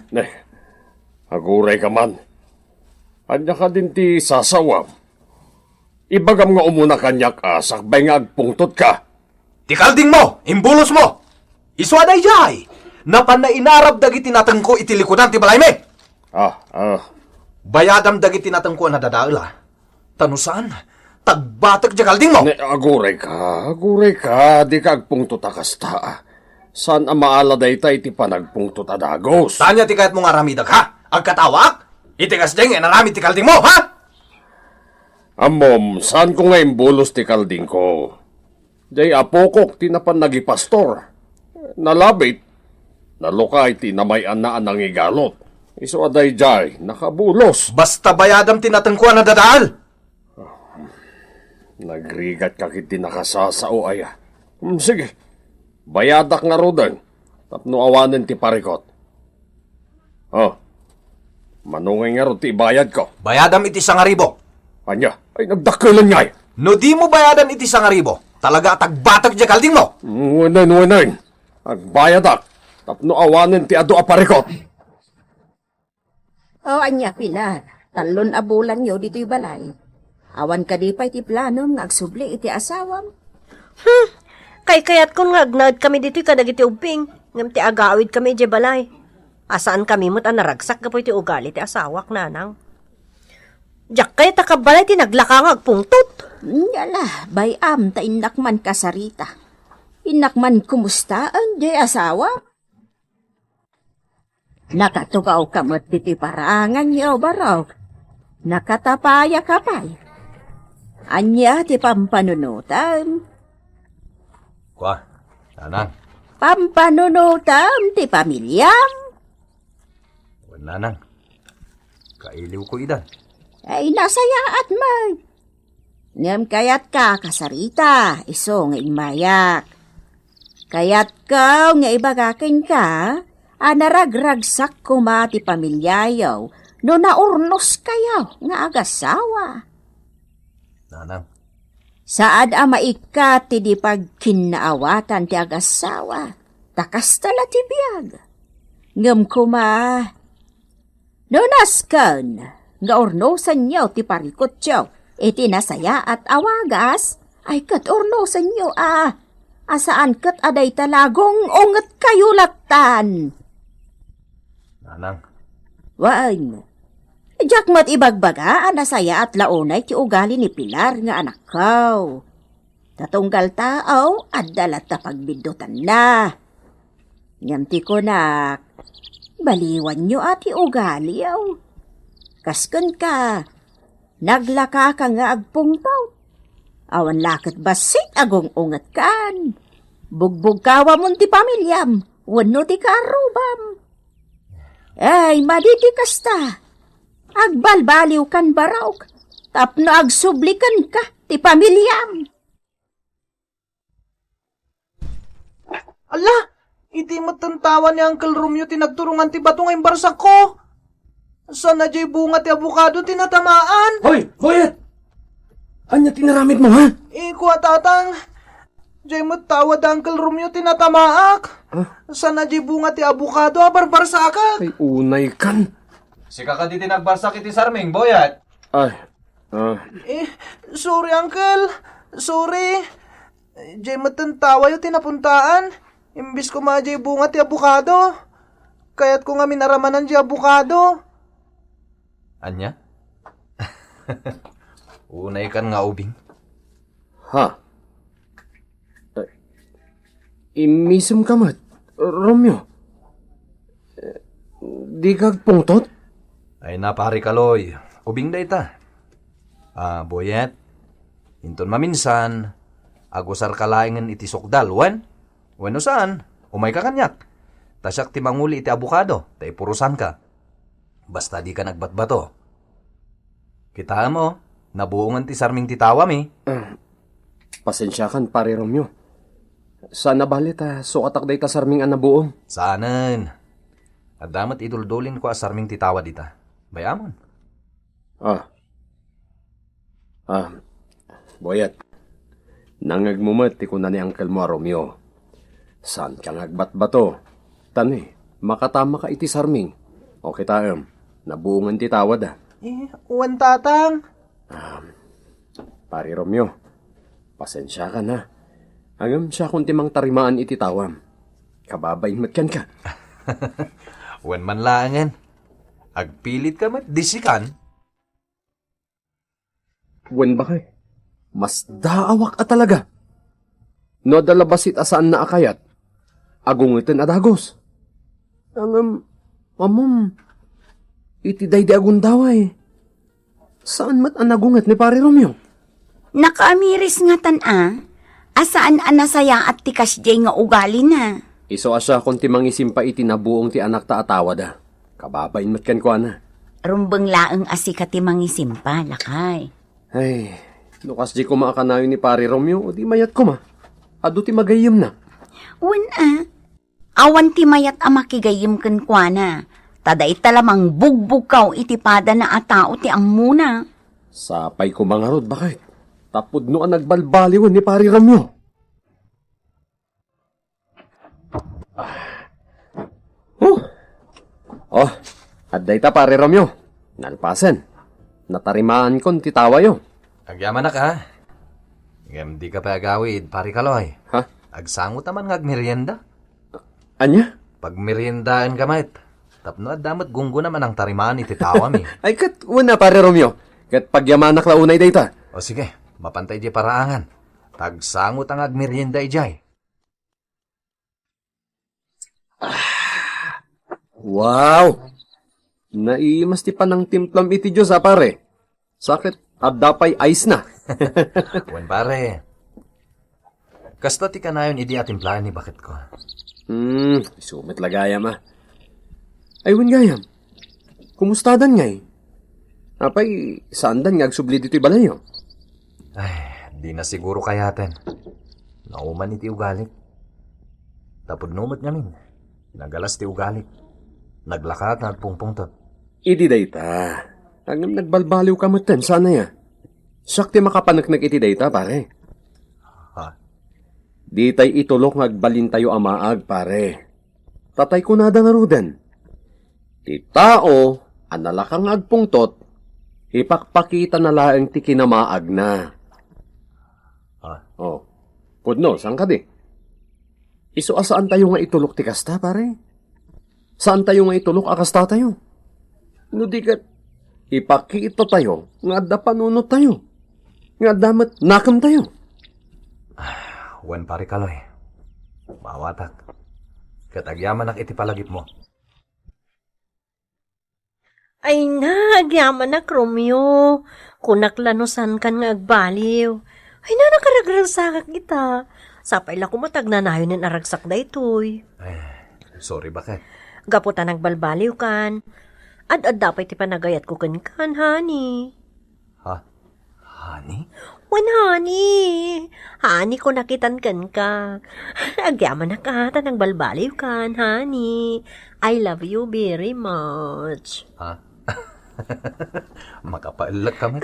Aguray ka man. Anya ka din ti sasawam. Ibagam nga umuna kanyak sakbay nga agpungtot ka. Tikalding mo! Imbulos mo! Iswaday jay! Napan na inarab dagiti natengko iti likudan ti balay me! Bayadam dagiti natengko na dadaula. Tanusan, tagbatak jakalding mo! Aguray ka, di ka agpungtot akasta. San ang maaladay tayo iti panagpungtot adagos? Tanya ti kayat mong aramidag ha? Agkatawak? Itigas ding naramid ti kalding mo, ha? Amom, saan ko nga imbulos ti kalding ko? Day apokok tinapan nagipastor. Nalabit, nalukay tinamayan na anang igalot. Iso aday jay, nakabulos. Basta bayadam tinatengkuan na dadaal. Nagrigat ka kiti nakasasao aya. Sige, bayadak nga rodan. Tapno awanan ti parikot. Manungay nga ro ti bayad ko. Bayadam iti 1,000. Anya, ay nagdakilan nga. No di mo bayadan iti 1,000. Talaga tagbatak jakalding mo. Wanan. Agbayadak. Tapno awanan ti ado aparikot. Anya, Pilar. Talon abulan yo dito'y balay. Awan ka di pa iti plano nga agsubli iti asawam. Kayat kon nga agnad kami dito'y kadag iti ubing. Ngam ti agawid kami iti balay. Asaan kami mo't naragsak ka po iti ugali ti asawak nanang. Diyak kaya takabalay ti naglaka nga agpungtot. Yala, bayam ta inakman kasarita. Inakman kumusta ang di asawa? Nakatugaw ka mo't iti parangan niyo baraw. Nakatapaya ka pa'y. Anya ti pampanunutan. Kwa, nanang. Pampanunutan ti pamilyam. Nanang, kailiw ko idan. Ay nasayaat man. Ngam kayat ka kasarita, iso nga inmayak. Kayat ka nga ibagakin ka, naragragsak kumati pamilyayaw, no naurnos kayaw nga agasawa. Nanang. Saad maikat ti di pagkinaawatan ti agasawa, takas tala ti biyag. Ngam kuma, no naskan, nga ornosan niyo ti parikot niyo, iti nasaya at awagas, ay kat ornosan niyo asaan kat aday talagong unget kayo latan. Nanang. Wan, jak mat ibagbaga, nasaya at launay ti ugali ni Pilar nga anak ko. Tatunggal tao, at dalat ta pagbindutan na. Nyamti ko nak, baliwan nyo ati ugali yaw. Kaskan ka, naglaka ka nga agpungpaw. Awan lakat basit agong ungat kan. Bugbog kawa mon ti pamilyam, wano ti karubam. Ay, maditikas ta. Agbalbaliw kan barawk, tapno agsublikan ka ti pamilyam. Ala! Iti matantawan ni Uncle Romeo tinagturungan ti bato ngayong barsak ko. Sana jay bunga ti abukado tinatamaan. Hoy! Boyet! Anya tinaramid mo, ha? Kuwa tatang. Jay matawad Uncle Romeo tinatamaak. Sana jay bunga ti abukado barbarsakak. Ay, unay kan. Sika ka di tinagbarsak iti sarming, Boyet. Sorry, Uncle. Sorry. Jay matantawa yung tinapuntaan. Imbis ko majay bunga ti abukado. Kaya't ko nga minaramanan di abukado. Anya? Unay kan nga ubing. Ha? Imisum ka mat, Romeo. Di kag pungtot? Ay napari kaloy. Ubing da ita. Boyet. Inton maminsan. Agusar kalaingan iti sukdal, wan? Wano saan? Umay ka kanyak. Tasyak ti manguli iti abukado. Tay purusan ka. Basta di ka nagbatbato. Kita mo, nabuungan ti sarming titawam eh. Pasensya kan, pare Romeo. Sana balit sukatak day ta sarming anabuong. Saanan. At damat iduldulin ko sarming titawa dita. Bayamon. Boyet. Nangagmumat ti ko na ni Uncle mo, Romeo. Saan kang agbatbato? Tani, makatama ka iti sarming. O kita nabuungan ti tawad Uwan tatang. Pari Romeo, pasensya ka na. Agam siya kung timang tarimaan iti tawam. Kababain matkan ka. Wen man laangan. Agpilit ka mat disikan. Wen ba kay? Mas daawak talaga. No dalabasit asaan na akayat. Agungitin adagos. Amom, iti daydi agundaway. Saan mat ang nagungat ni Pari Romeo? Nakaamiris nga asaan anasaya at tikas jay nga ugali na. Iso asya kung timang isimpa iti nabuong ti anak ta atawad Kababain matkan ko Rumbeng laeng asika ti mangisimpa, lakay. Ay, nukas di ko maakanayon ni Pari Romeo, o di mayat ko ma. Ado ti magayim na. Awan ti mayat makigayim ken kuana. Tada italamang bugbugkaw itipada na atao ti angmuna. Sapay ko mga rod, bakit? Tapod no ang nagbalbaliwan ni Pari Romeo. Adday ta Pari Romeo. Nalpasen. Natarimaan kon ti tawayo. Agyaman na ka. Ngem di ka pa agawid, Pari Kaloy. Agsangot naman nga agmerienda. Anya? Pag meriendaan ka mat, tapno at damat gunggo naman ang tarimaan iti tawam Ay kat, una Pari Romeo. Kat pagyamanak launay dayta. O sige, mapantay di paraangan. Tagsangot ang agmerienda ijay. Wow! Naimas ti panang timplam iti Diyos pare. Sakit, at dapay ice na. Wen pare. Kasta ti kanayon idi atimplahan ni bakit ko. Sumit lagayam Ay wen gayam. Kumustadan ngay? Apay, saan dan nga agsubli dito'y balayo? Ay, di na siguro kayaten. Nauman iti ugalit. Tapod numot ngamin. Nagalas ti ugalit. Naglakat na agpungpungtot. Idi dayta. Hanggang nagbalbaliw ka matan, sana ya. Sakti makapanaknak iti dayta, pare. Di tay itulok ngagbalin tayo amaag, pare. Tatay ko nada nga rudan. Ti tao, analakang agpungtot, ipakpakita na laeng ti kinamaag na. Pudno, saan ka di? Iso asaan tayo nga itulok ti kasta, pare? Saan tayo nga itulok akasta tayo? No di kat, ipakita tayo, nga da panunot tayo. Nga damat nakam tayo. Wen Pari Kaloy. Mawatak. Katagyaman ak iti palagip mo. Ay na, agyaman na, Romeo. Kunaklanusan kan nga agbaliw. Ay na, nakaragragsakak kita. Sapay la kumatag na nayon ng aragsak da itoy. Sorry, bakit? Gaputan nagbalbaliw kan. Ad dapat ti panagayat ko kan, honey. Honey? Wan, honey. Honey ko nakitan kan ka. Agyaman na ka, nagbalbaliw kan, honey. I love you very much. Makapailag kami.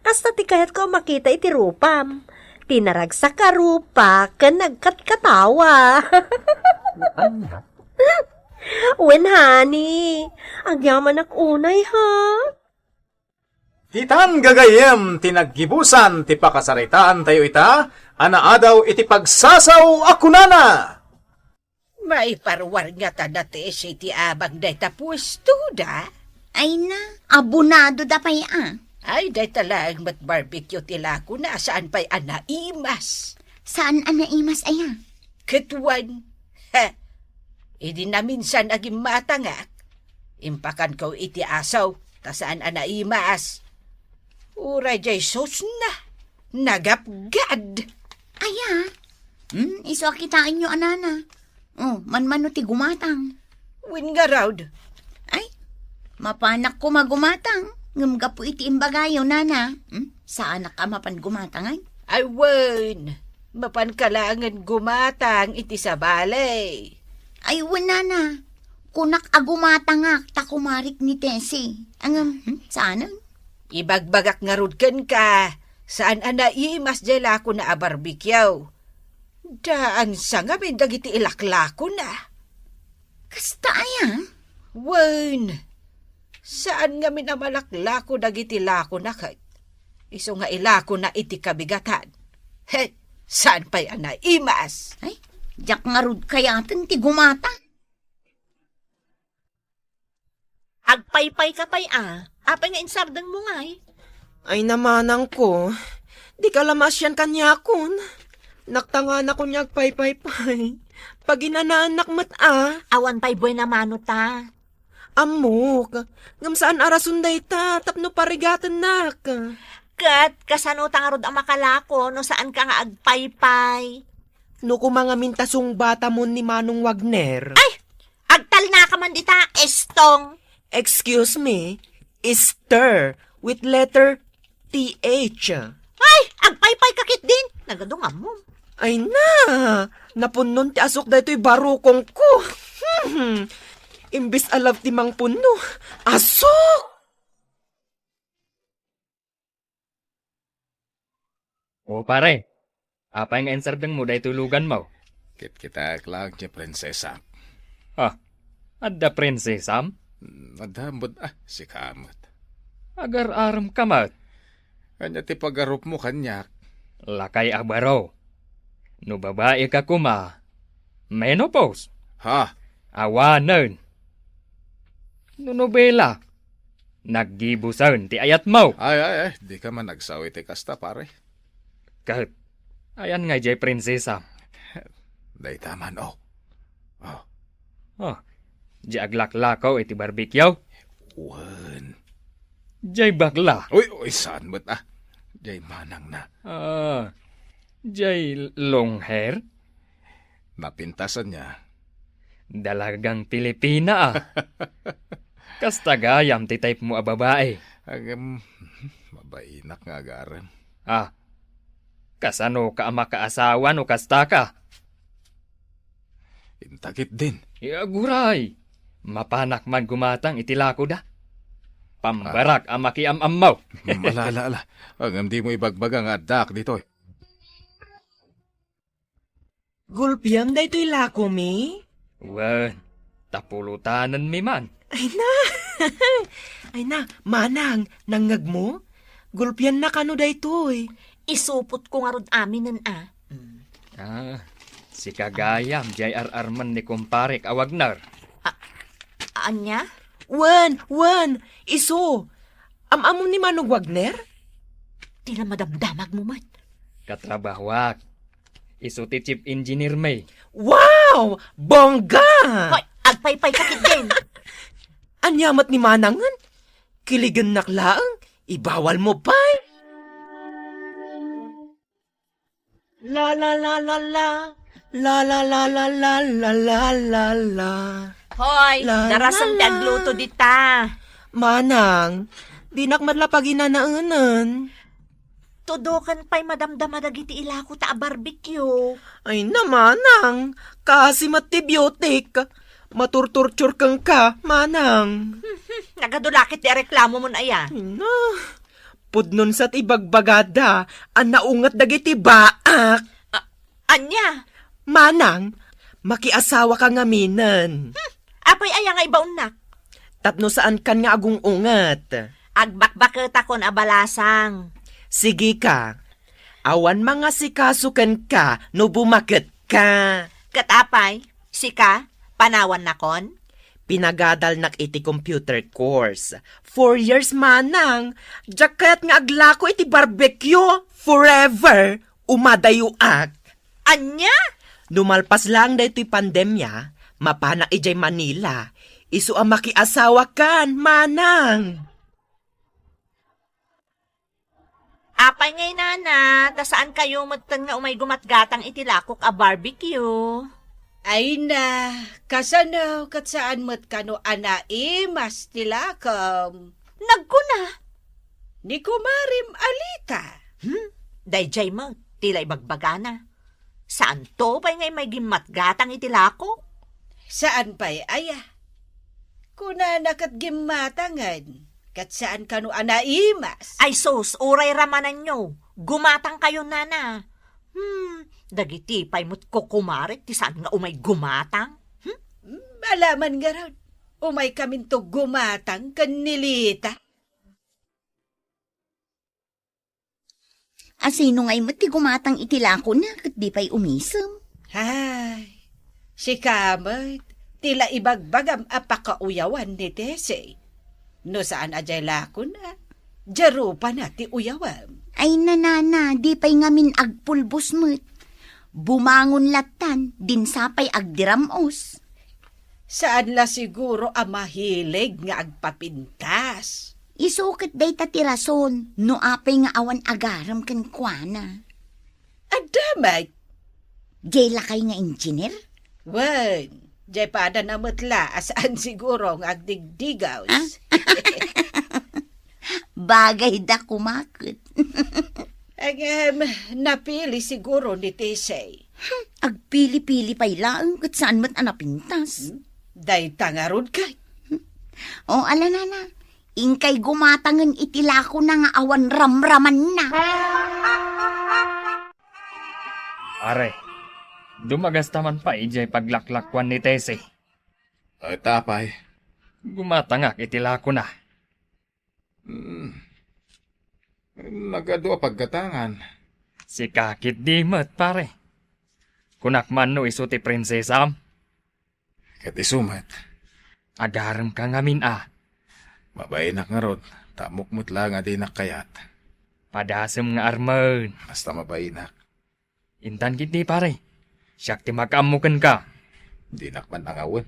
Kasta ti kayat ko makita iti rupam. Tinaragsak ka rupa, kan nagkatkatawa. Anya? Wen, honey. Agyaman ak unay, ha? Hitan gagayem tinaggibusan ti pakasaritaan tayo ita, anaadaw iti pagsasaw akunana. May parwar nga tadate si ti abang day tapos tuda. Ay na, abunado da pa'y Ay, day talang mat barbecue tila ko na saan pa'y anaimas. Saan anaimas aya? Ketuan. Idi na minsan aging matangak. Impakan ko iti asaw, ta saan anaimas. Uray jay sos na. Nagapgad. Aya? Iso akitaan nyo, anana. Man-mano ti gumatang. Win nga raud. Ay, mapanak ko magumatang. Ngamga po iti imbagayo, nana. Saan ka mapan gumatang ay? Ay, wen. Mapan kalangan gumatang iti sa balay. Ay, wen, nana. Kunak agumatang takumarik ni Tessie. Saan? Ibagbagak nga rud ken ka. Saan anaimas jela ko na abarbikyaw. Daan sa nga may dagiti ilaklako na. Kasta ayan? Wen, saan nga minamalaklako dagiti lako na kat? Iso nga ilako na iti kabigatan. He, saan pa'y ana imas? Ay, jak nga rud kayatin ti gumata. Agpaypay ka pa'y Apay nga insardang mo ngay. Ay namanang ko, di ka lamas yan kanyakon. Naktangan ako niya agpay-pay-pay. Pag inanaanak mat Awan pa'y buhay na mano ta. Amok, ngam saan arasunday ta, tapno parigatan nak. Kat, kasano tangarod ang makalako, no saan ka nga agpaypay. No mga mintasong bata mo ni Manong Wagner. Ay! Agtal na ka man dita, estong. Excuse me, Easter with letter TH. Ay! Agpaypay kakit din. Nagadungan mo. Ay na! Napunon ti asok da ito'y barukong ko. Imbis alav ti mang puno. Asok! O pare, apay nga ensardeng mo dahi tulugan mo? Kita lang niya prinsesa. Adda prinsesam? Madambod si kamot. Agar-aram kamat. Kanya ti pagarup mo kanyak. Lakay abaro. No babae ka kuma, menopause. Ha? Awanan. No nobela, naggibusan ti ayat mo. Ay, di ka man nagsawi ti kasta pare. Kahit, ayan nga jay prinsesa. Day taman Di aglaklakaw iti barbecue. Wan. Jay bakla. Uy, saan mo't Jay manang na. Jay long hair? Napintasan niya. Dalagang Pilipina Kastagayam ti type mo a babae. Mabainak nga agaran. Kasano ka ama kaasawan o kasta ka? Intagit din. Aguray. Mapanak man gumatang itilako da. Pambarak ang makiamam mo. Malala. Ang di mo ibagbaga nga dak dito. Gulpiam da ito'y lako mi? Wan, tapulutanan mi man. Ay na, manang, nangag mo? Gulpian na kano da ito'y. Isupot ko nga rod aminin Si kagayam, J.R.R. man ni kumparek awagnar. Anya? Wan, iso. Amamon ni Manong Wagner? Tila madamdamag mo man. Katrabahwak. Iso ti chief engineer may. Wow! Bongga! Hoy, agpaypay kakit din. Anyamat ni Manangan? Kiligan naklaang? Ibawal mo pa. La la la la la. La la la la la la la la la. Hoy, darasang dagluto dita. Manang, di nakmadlapag inanaanan. Tudukan pa'y madamdamadag iti ilako ta barbecue. Ay na, Manang. Kasi matibiotic. Maturturtur kang ka, Manang. Nagadulakit di reklamo mo na iya. Ay na. Pudnon sa't ibagbagada, ang naungat dagiti baak. Anya? Manang, makiasawa ka nga minan. Apay aya nga ibaunak. Tapno saan kan nga agong ungat. Agbakbakot akon abalasang. Sige ka. Awan mga sikasukan ka no bumakit ka. Katapay, sika, panawan na kon? Pinagadal nak iti computer course. 4 years manang. Jacket nga aglako iti barbecue. Forever. Umadayuak. Anya? Numalpas lang da ito'y pandemya. Mapana ijay Manila. Isu ang makiasawa kan, manang. Apay ngay nana, ta saan kayo magtan nga umay gumatgatang itilakok a barbecue? Ay na, kasano kat saan mo't kano anaimas tilakam. Nagkuna. Ni kumarim alita. Dayjay mo, tila ibagbagana. Saan to pa'y ngay may gimatgatang itilakok? Saan pa'y aya? Kuna nakat gimatangan. Kat saan kano anaimas? Ay sos, uray ramanan nyo. Gumatang kayo, nana. Dagiti pay mo't kukumarit, ti saan nga umay gumatang? Malaman nga ron. Umay kamin to gumatang kanilita. Asino nga'y mo ti gumatang itilako na kat di pa'y umisem. Hay, si Kamot, tila ibagbagam apakauyawan ni Tese. No saan ajay lako na, jaro pa na ti uyawam. Ay nanana, di pa'y ngamin agpulbos mo't. Bumangon latan, din sapay agdiramos. Saan la siguro ang mahilig nga agpapintas? Isukit day tatirason, no apay nga awan agaram kan kuana. Adamay. Jay lakay nga engineer? Wan, jay pada namutla asaan siguro nga agdigdigaws. Bagay da kumakot. Napili siguro ni Tesay. Agpili-pili pa'y laang kat saan mo't anapintas. Day tangarod kay. O alanana, ingkay gumatangan itilako na nga awan ramraman na. Are, dumagas taman pa ijay paglaklakwan ni Tese. Ay, tapay. Gumatangak itilako na. Nagadwa pagkatangan. Si kakit di mat, pare. Kunak man no iso ti prinsesam. Katisumat. Agaram ka ngamin Mabainak nga rod. Tamukmut lang nga di nakayat. Padasem nga arman. Basta mabainak. Intan kit di pare. Siyak ti makamukan ka. Di nakman nangawan.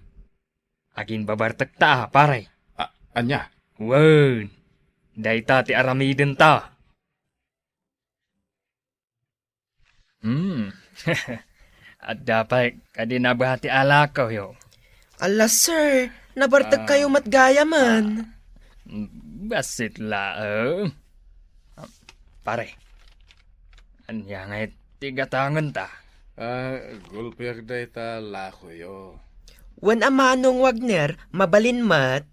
Agin babartak ta pare. Anya? Wan. Dayta ti aramiden ta. At dapat kadinabahati alakaw yo. Ala sir, nabartag kayo matgaya man. Basit laang. Pare, anya nga tigatangan ta. Gulper day ta lako yo. Wan amanong Wagner, mabalin mat.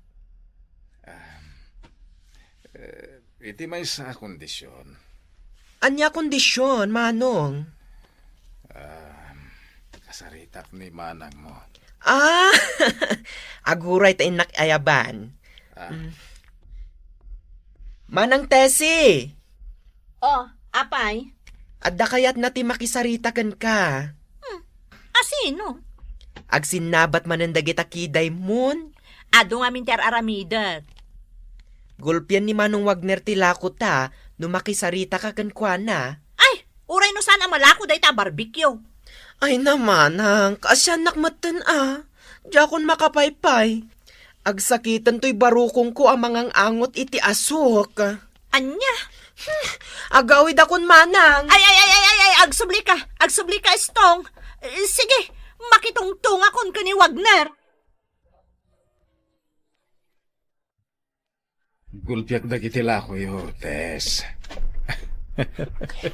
Iti may sa kondisyon. Anya kondisyon, manong? Kasaritak ni manang mo. Aguray ta inak ayaban. Manang Tessie! Oh, apay? Adda kayat na ti makisaritakan ka. Asino? Agsinabat manandagit akiday mun. Ado nga minter aramidat. Gulpian ni Manong Wagner tilako ta, no makisarita ka kankwana. Ay, uray no sana malako day ta barbecue. Ay naman, kasyan nakmatan Diakon makapaypay. Agsakitan to'y barukong ko ang mangang angot iti asok. Anya? Agawid akon manang. Ay, agsubli ka istong. Sige, makitungtung akon ka ni Wagner. Gulpiak dagitila ko yo, Tess.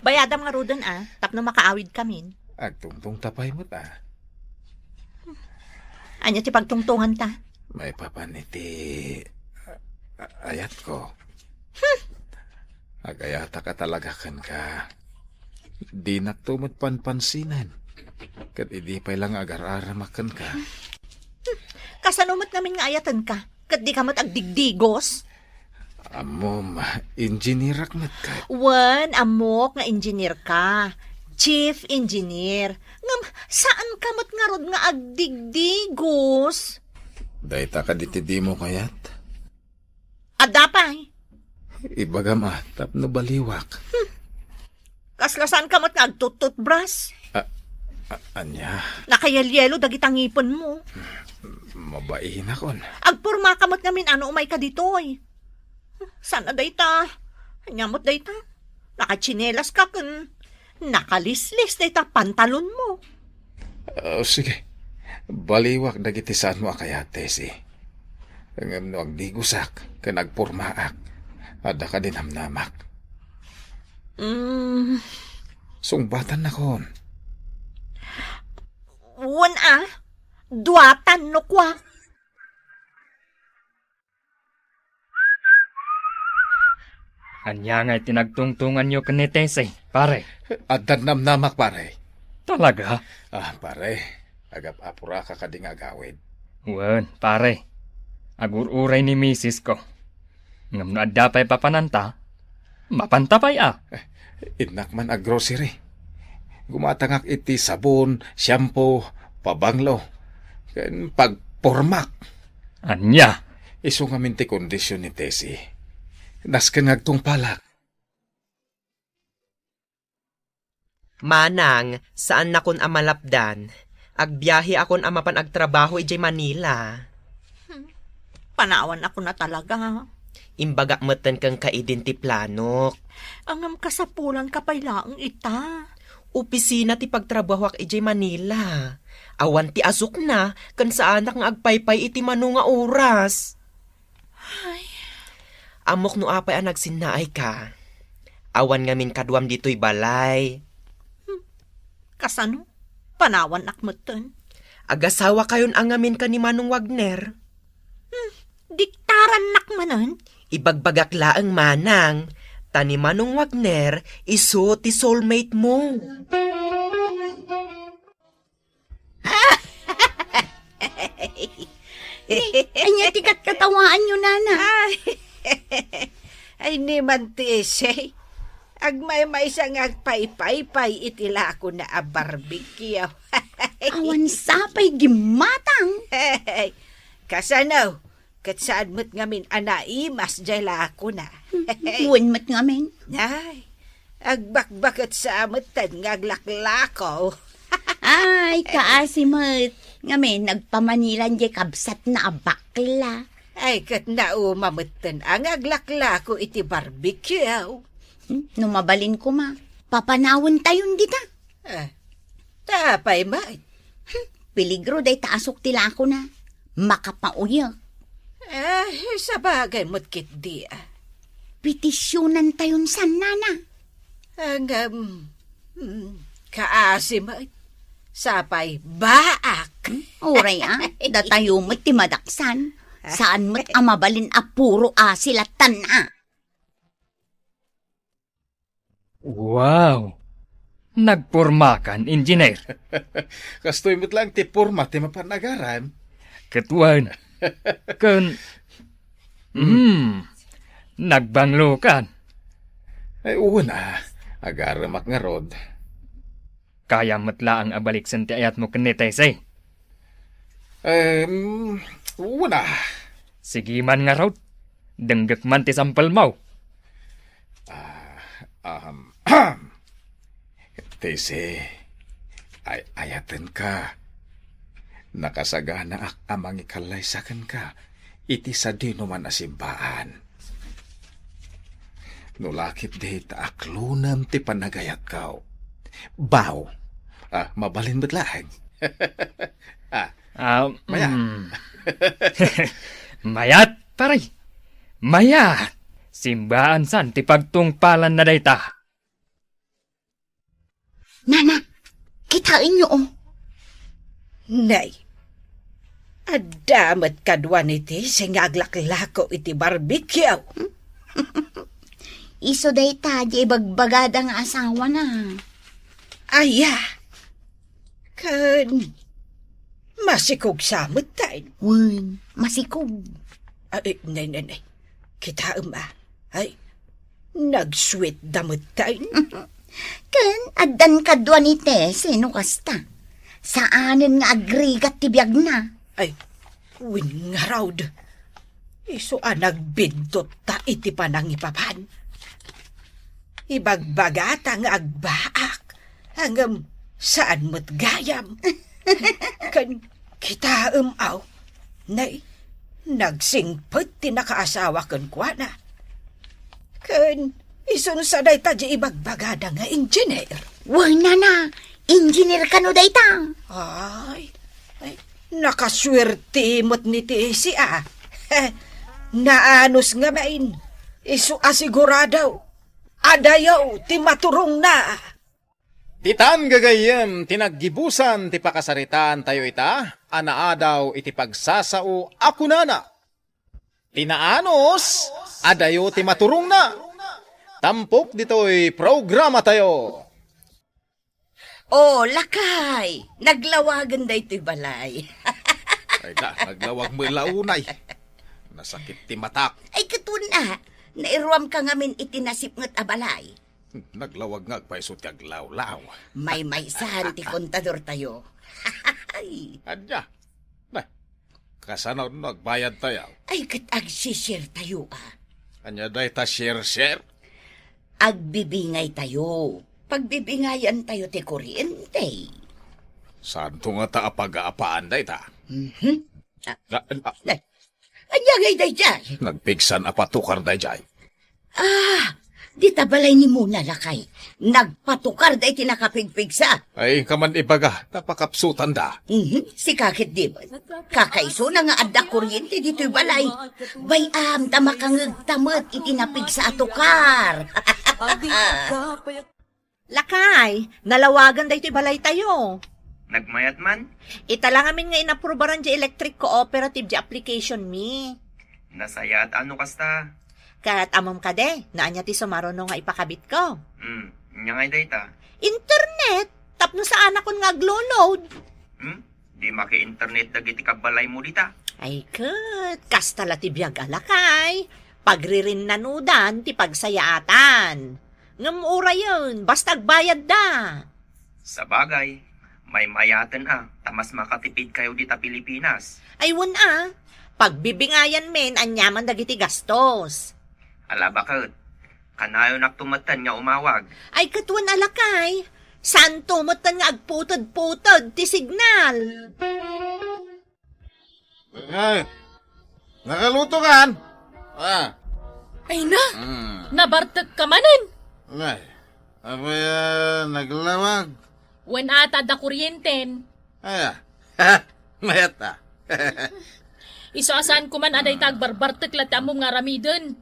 Bayadam nga rudan tapno makaawid kamin. Agtungtong tapay mo ta. Anya ti pagtungtungan ta? May papaniti ayat ko. Agayata ka talaga kan ka. Di natumot panpansinan. Kat idi pa'y lang agar-aramakan ka. Kasanumot namin nga ayatan ka. Kat di ka mat agdigdigos. Amom, engineer akmat ka. Wan, amok nga engineer ka. Chief engineer. Ngam, saan ka mat nga rod nga agdigdigos? Dayta ka ditidi mo kayat? Adapay. Ibagam tapno baliwak. Kaslasan ka mat nga agtututbras? Anya? Nakayalyelo dagitang ngipon mo. Mabain akon. Agpurma ka mat ngamin ano umay ka ditoy. Sana dayta? Nyamot dayta? Nakachinelas ka kun. Nakalislis dayta pantalon mo. Sige. Baliwak dagitisan mo akayate si. Ang agdigusak ka nagpurmaak. Ada ka dinamnamak. Sungbatan na kon. Wan duatan no kwa. Anya nga tinagtungtungan nyo kanitese, pare. At namnamak, pare. Talaga? Pare, agap apura ka kading agawid. Wan, pare. Agur-uray ni misis ko. Ngam na adapay papananta, mapantapay Inak man ag grocery. Gumatangak iti sabon, shampoo, pabanglo, ken pagpormak. Anya? Iso nga minti kondisyon ni Tessie. Nasken ngagtong palak. Manang, saan na kon amalapdan? Agbiyahe akon amapan agtrabaho ijay Manila. Panawan ako na talaga. Imbaga meten kang kaidentiplanok. Angam kasapulan kapaylaang ita. Opisina ti pagtrabaho ak ijay Manila. Awan ti asok na, kan saanak nga agpaypay iti mano nga oras. Ay. Amok no apay ang nagsinaay ka. Awan ngamin kadwam dito'y balay. Kasano? Panawan akmeten. Agasawa kayon ang ngamin ka ni Manong Wagner. Diktaran nakmanan. Ibagbagak laang manang. Tani Manong Wagner, iso ti soulmate mo. Anya tikat katawaan nyo, Nana. Ay ni Mantese. Agmay-may sa ngagpay-pay-pay itila ko na a barbecue. Awan sapay gimatang. Kasanaw, kat saan mo't ngamin anaimas jayla ako na. Uwan mo't ngamin. Ay, agbakbakat sa amutan ngaglaklakaw. Ay, kaasimot. Ngamin, nagpamanilan di kabsat na abakla. Ay, kat naumamutan ang aglaklako iti barbecue. Numabalin ko ma. Papanawon tayon dita. Tapay ma. Piligro day taasok tila ako na. Makapauyak. Sa bagay mo't kit di. Petisyonan tayon san, Nana. Ang kaasim sapay baak. Oray datayo mo't timadaksan. Saan mo't amabalin apuro asilatan Wow! Nagpormakan, engineer. Kastoy mo't lang ti porma ti mapanagaran. Ketuan. Kan... Nagbanglukan. Ay una, agaramak nga rod. Kaya matla ang abalik sa ayat mo kanitay say. Una. Sige man nga rod. Danggak man ti sampal mo. Tese, ayatan ka. Nakasagana ak amang ikalaysakan ka. Iti sa di naman asimbaan. Nulakit di taaklunam ti panagayat kao. Baw, mabalin ba't lang? Maya. Mayat, paray. Mayat. Simbaan san ti pagtungpalan na dayta. Nana, kitain nyo Nay, adamat kadwan iti sa ngaglaklako iti barbecue. Iso dayta di bagbagada nga asawa na. Aya, kan masikog samot tayo. Wen, masikog. Ay, nay. Kita ay, nag-sweet damot tayo. Ken, addan kadwa ni Tese, no kasta. Saanin nga agrigat tibiyag na. Ay, win nga raud. Iso nagbindot ta iti panang ipapan. Ibagbagata nga agbaak. Hanggang saan mo't gayam. Kan kita aw. Nay, nagsingpot ti nakaasawa kan kwa na. Kan isun sa dayta di ibagbagada nga engineer. Wala na. Engineer ka no dayta. Ay, nakaswerte mo't ni Tesi Naanos nga main. Isu asiguradaw. Adayaw ti maturong na. Titan gagayem, tinaggibusan ti pakasaritaan tayo ita, anaadaw iti pagsasao ako nana. Tinaanos, adayo ti maturong na. Tampok dito'y programa tayo. Oh, lakay! Naglawagan da ito'y balay. Ay da, naglawag mo launay. Nasakit ti matak. Ay, katuna. Nairuam ka ngamin itinasip ngat abalay. Naglawag nga paiso ti aglawlaw. May maisahan ti kontador tayo. Anya? Nah, kasanaw nagbayad tayo. Ay, kat agsishare tayo Anya day ta share. Agbibingay tayo. Pagbibingayan tayo ti kuryente. Saan to nga ta pag-aapaan day ta? Anya ngay day jay? Nagpigsan apatukar day jay. Di tabalay ni Muna lakay. Nagpatukar day tinakapigpigsa. Ay, kaman ibaga, napakapsutan da. Si kakit di ba? Kakaiso na nga adda kuryente dito'y balay. Bayam, tamakangagtamot itinapig sa atukar. Lakay, nalawagan daytoy balay tayo. Nagmayat man? Ita lang amin nga inaprobaran di electric cooperative di application mi. Nasaya at ano kasta? Kat amam ka de, naanya ti sumarono nga ipakabit ko. Nya ngay data. Internet? Tapno sa anak kon nga aglo-load. Di maki-internet dagiti kabalay mo dita. Ay kat, kastala ti biyag alakay. Pagririn nanudan ti pagsayaatan. Ngamura yun, basta agbayad da. Sa bagay, may mayatan tamas makatipid kayo dita Pilipinas. Ay pagbibingayan men, anyaman dagiti gastos. Ala bakit? Kanayo naktumatan nga umawag. Ay katuan alakay, saan tumatan nga agputod-putod ti signal? Ay, nakaluto kan? Ay na, nabartag ka manan. Ay, naglawag. Wen ata da kuryenten. Ay, mayata. Isaasan ko man aday tagbarbartek lati among nga ramiden.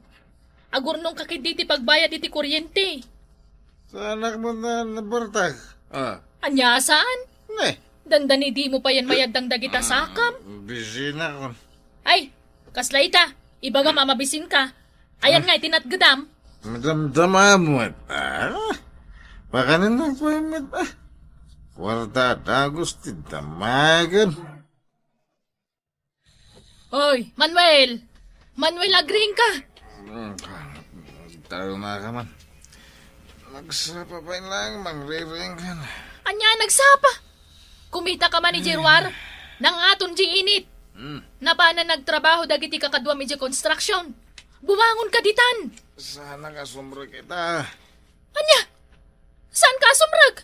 Agurnong kakiditi pagbayad iti kuryente. Sa anak mo na nabartag. Anya saan? Dandani di mo pa yan mayadang dagita sakam. Busy na ako. Ay, kaslay ta. Ibaga mamabisin ka. Ayan nga itinatgadam. Madamdama mo baka na nagpahimit Kwarta gusti damagan. Oy, Manuel! Manuel, agring ka! Taro na ka man. Nagsapa pa lang, mangriring ka na. Anya, nagsapa! Kumita ka man ni Jerwar, nang aton di init. Napana nagtrabaho dagiti kakadwa medyo construction. Bumangon ka ditan! Sana kasumrag kita. Anya? Saan ka sumrag?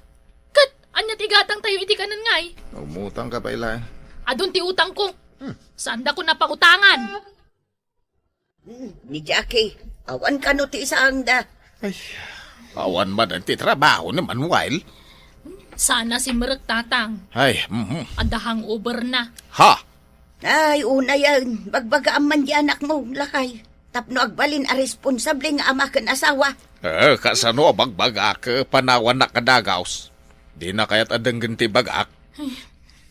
Kat, anya tigatang tayo iti kanan ngay. Umutang ka pa ilang. Adun ti utang ko. Saan da ko napautangan? Ni Jackie, awan ka no ti isang da. Ay, awan man ang titrabaho ni Manuel. Sana si Merek tatang. Ay, Adahang over na. Ha? Ay, una yan. Bagbagaan man di anak mo, lakay. Tapno agbalin a responsable nga ama kan asawa. Kasano bagbagak panawan na kadagaws. Di na kaya't adang ganti bagak.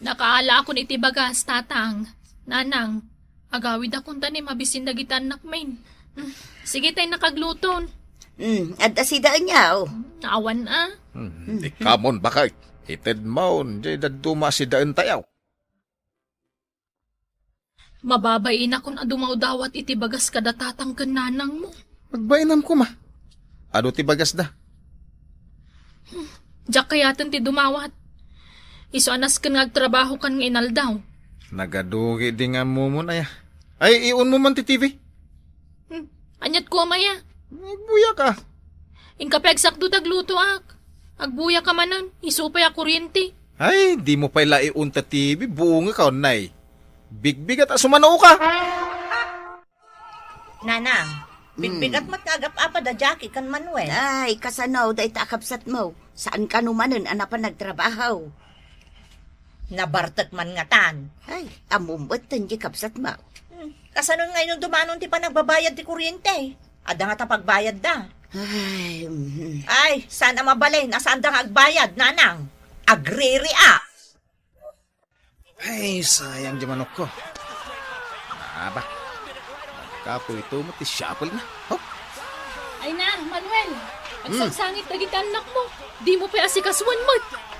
Nakaala ako ni tibagas, tatang. Nanang, agawid akong tanim mabisin na gitanak main. Sige tayo nakagluton. Adda si daan niya, Naawan Ikamon baka ited maun, di daduma si daan tayaw. Mababain akong adumaw dawat itibagas kada tatang kan nanang mo. Magbainam ko ma. Ano ti bagas da? Diyak kayatan ti dumawat. Iso anas kan ngagtrabaho kan nga inaldaw. Nagadugi di nga mo muna ya. Ay, iun mo man ti TV. Anyat ko maya. Agbuya ka. Ingkapeg sakdo tagluto ak. Agbuya ka manan, isupay a kuryente. Ay, di mo pa iun ta TV, buong ka onay. Bigbigat at sumanaw ka. Nanang, bigbigat matagap apa da Jackie kan Manuel. Ay, kasanaw da itakapsat mo. Saan ka numanon anapa nagtrabaho? Nabartak man nga tan. Ay, amumbot tan di kapsat mo. Kasanon ngayon dumanon ti pa nagbabayad ti kuryente. Ada nga tapagbayad da. Ay, sana mabalay, nasaan da nga agbayad, nanang? Agre-react. Ay, sayang di manok ko. Aba, kapoy ito mo ti shuffle na. Ay na, Manuel. Agsagsangit na gitanak mo. Di mo pa asikaswan mo.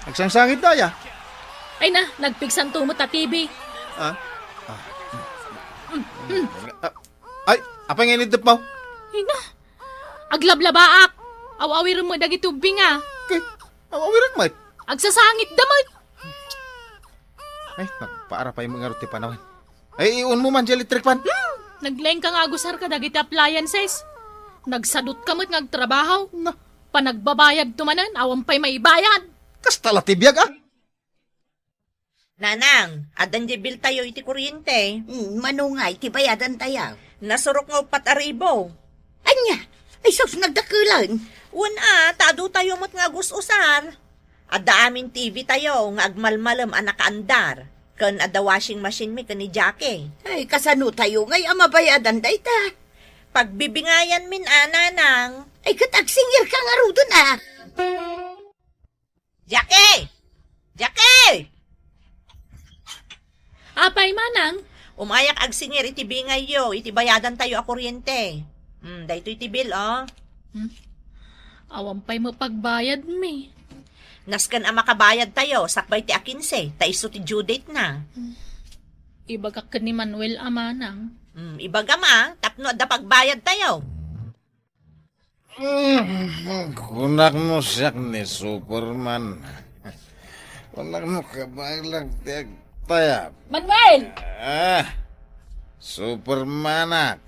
Nagsangsangit daya. Ay na, nagpigsan tumot ta TV. Ah? Ay, apa nga inidip mo? Ay na, aglablabaak. Awawirin mo dagi tubing ah. Awawirin mo. Agsasangit damay. Ay, nagpaara pa yung mga ruti panawin. Ay, iun mo man dyan electric pan. Nagleng ka nga agusar ka dagiti appliances. Nagsadot ka mo't ngagtrabaho. Panagbabayad tumanan, awang pa'y maibayad. Kasta latibiyag ah. Nanang, adan di bil tayo iti kuryente. Manungay, ti bayadan tayo. Nasurok nga 4,000. Anya, ay sus nagdakulan. Tado tayo mo't nga gususar. Ada amin TV tayo, nga agmalmalam anak andar. Kan ada washing machine mi kani Jackie. Ay, kasano tayo ngay amabayadan day ta. Pagbibingayan min nanang. Ay, katagsingir ka nga rudon ah. Jackie! Jackie! Apay manang? Umayak agsingir iti bingay yo, iti bayadan tayo a kuryente. Dahito iti bill, oh. Awang pa'y mapagbayad mi. Naskan ang makabayad tayo, sakbay ti A15, taiso ti due date na. Ibaga ka ni Manuel amanang. Ibaga ma, tapno da pagbayad tayo. Kunak mo siyak ni Superman. Kunak mo kabalang tiag tayap. Manuel! Supermanak.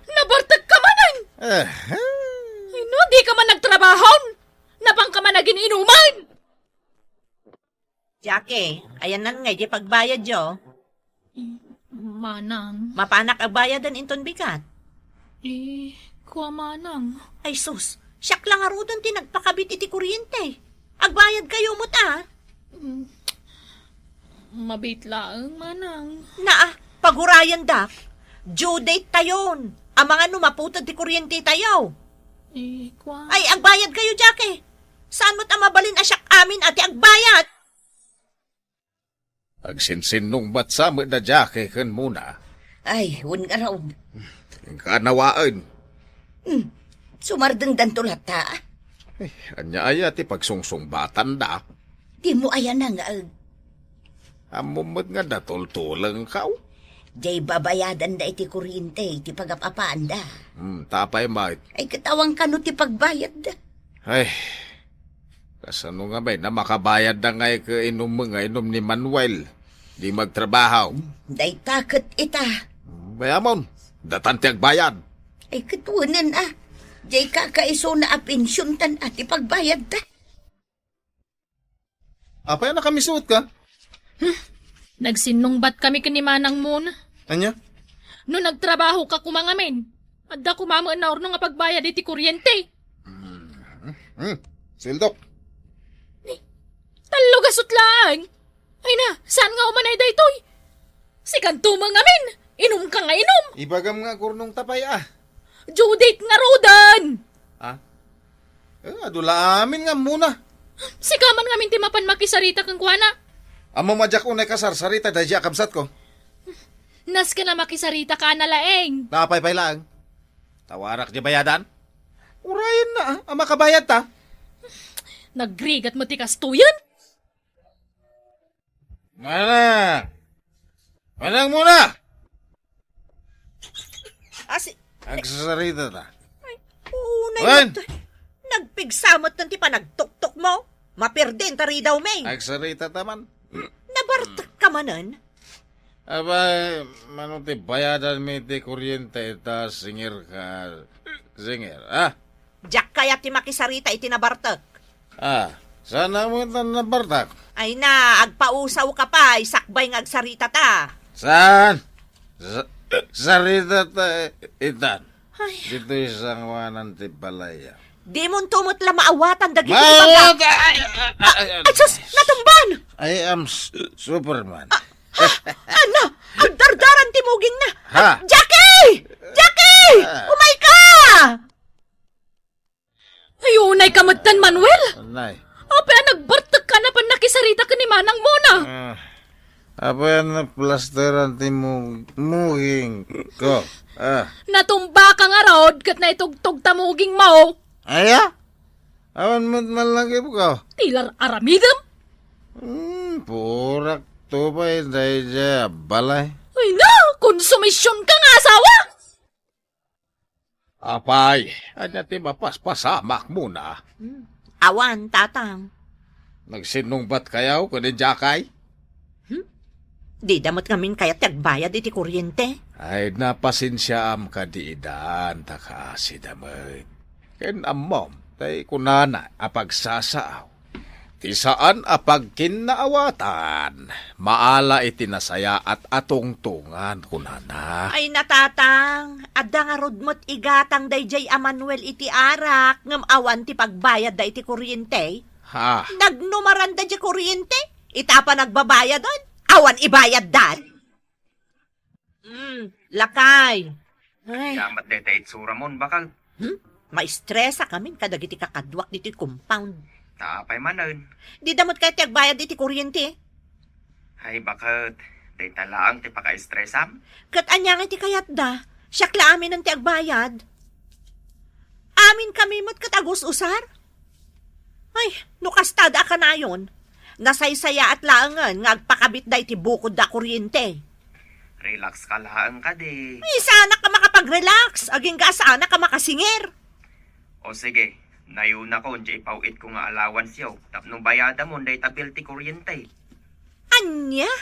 Nabartag ka manan! Ay no, di ka man nagtrabahon! Napang ka man naging inuman! Jackie, ayan nan nga, di pagbayad yo. Manang. Mapanak ang bayadan inton bigat. Kuha manang. Ay sus, siyak lang arudon ti nagpakabit iti kuryente. Agbayad kayo mo ta. Mabit laang manang. Pagurayan dak. Due date tayon. Ang mga numaputad ti kuryente tayo. Ay, agbayad kayo, Jackie. Saan mo't mabalin asyak amin ati agbayad? Agsinsinong ba't sa mo na Jackie kan muna? Ay, hun nga raw. Ang kanawaan. Sumardeng dantulat ta. Anya ay ati pagsungsungbatan da. Di mo ayan na nga. Amumot nga datol-tulang kaw. Jay babayadan da iti kuryente, iti pagapapaan da. Tapay mait. Ay katawang kano ti pagbayad da. Ay, kasano nga ba na makabayad na nga ka inom ni Manuel. Di magtrabaho. Day takot ita. Bayamon, datan ti agbayad. Ay katunan ah. Jay kakaiso na apinsyuntan ati pagbayad da. Apay na kami suot ka? Nagsinungbat kami kanimanang muna. Anya? No nagtrabaho ka kumangamin. Adda kumama na orno nga pagbayad iti kuryente. Sildok. Talo gasot lang. Ay na, saan nga umanay da ito'y? Sikan tumang amin. Inom ka nga inom. Ibagam nga kurnong tapay ah. Due date nga rodan. Adula amin nga muna. Sikaman nga minti mapan makisarita kang kuwana. Amo madyak unay kasarsarita da siya kabsat ko. Nas ka na makisarita ka na laeng. Napay-pay lang. Tawarak di bayadan? Urayan na ang makabayad ta. Nagrigat mo tikas tuyan? Manang! Manang muna! Agsasarita ta. Unay mo nagpigsamot ng ti panagtuktok mo. Mapirden tari daw may. Agsarita taman. Nabartak ka manan. Aba, manuti bayadan mi ti kuryente ta singir ka. Singir, Jack kaya ti makisarita iti nabartak. Sana mo ito nabartak. Ay na, agpausaw ka pa, isakbay ng agsarita ta. Saan? Sarita ta itan. Dito isang wanan ti balaya. Di mon tumot la maawatan dagiti Maawatan! Ay sus, natumban! I am Superman. Ano? Ang dardaran timuging na! Ha? Jackie! Jackie! Umay ka! Ayunay kamatan, Manuel! Anay. Apa nagbartag ka na pan nakisarita ka ni Manang muna! Apa na plasteran ti muging ko? Natumba ka nga rod kat na itugtog tamuging mo! Aya? Awan mo't malaki po ka. Tilar aramidam? Purak to pa dahil dya balay. Ay na, konsumisyon ka nga asawa! Apay, anya ti mapaspasamak muna. Awan, tatang. Nagsinungbat kayaw kunin jakay? Di damot ngamin kaya tagbayad iti kuryente. Ay napasensyaam ka di idan, taka si damay. Ken amom, tay kunana apagsasaaw. Ti saan apag kinaawatan, maala iti nasaya at atungtungan kunana. Ay natatang, adda nga rodmot igatang dayjay a Manuel iti arak, ngam awan ti pagbayad da iti kuryente. Ha? Nagnumaran da di kuryente, itapa nagbabayad doon, awan ibayad dan. Lakay. Ay. Damat deta itsura mon bakal. Maistresa kami kadagiti kakadwak diti compound. Tapay manen. Di damot kaya tagbayad iti kuryente. Ay bakit? Deta laang ti paka-stressam. Kat anyang iti kayat da, siyakla amin ang tiagbayad. Amin kami mo't katagos usar. Ay, nukastada ka na yun. Nasaysaya at laangan ngagpakabit da iti bukod da kuryente. Relax ka laang ka di. Ay, sana ka makapag-relax. Aging ka sana ka makasingir. O sige, nayuna ko unja ipawit ko nga allowance yaw. Tapnong bayada mo, day tabil ti kuryente. Anya?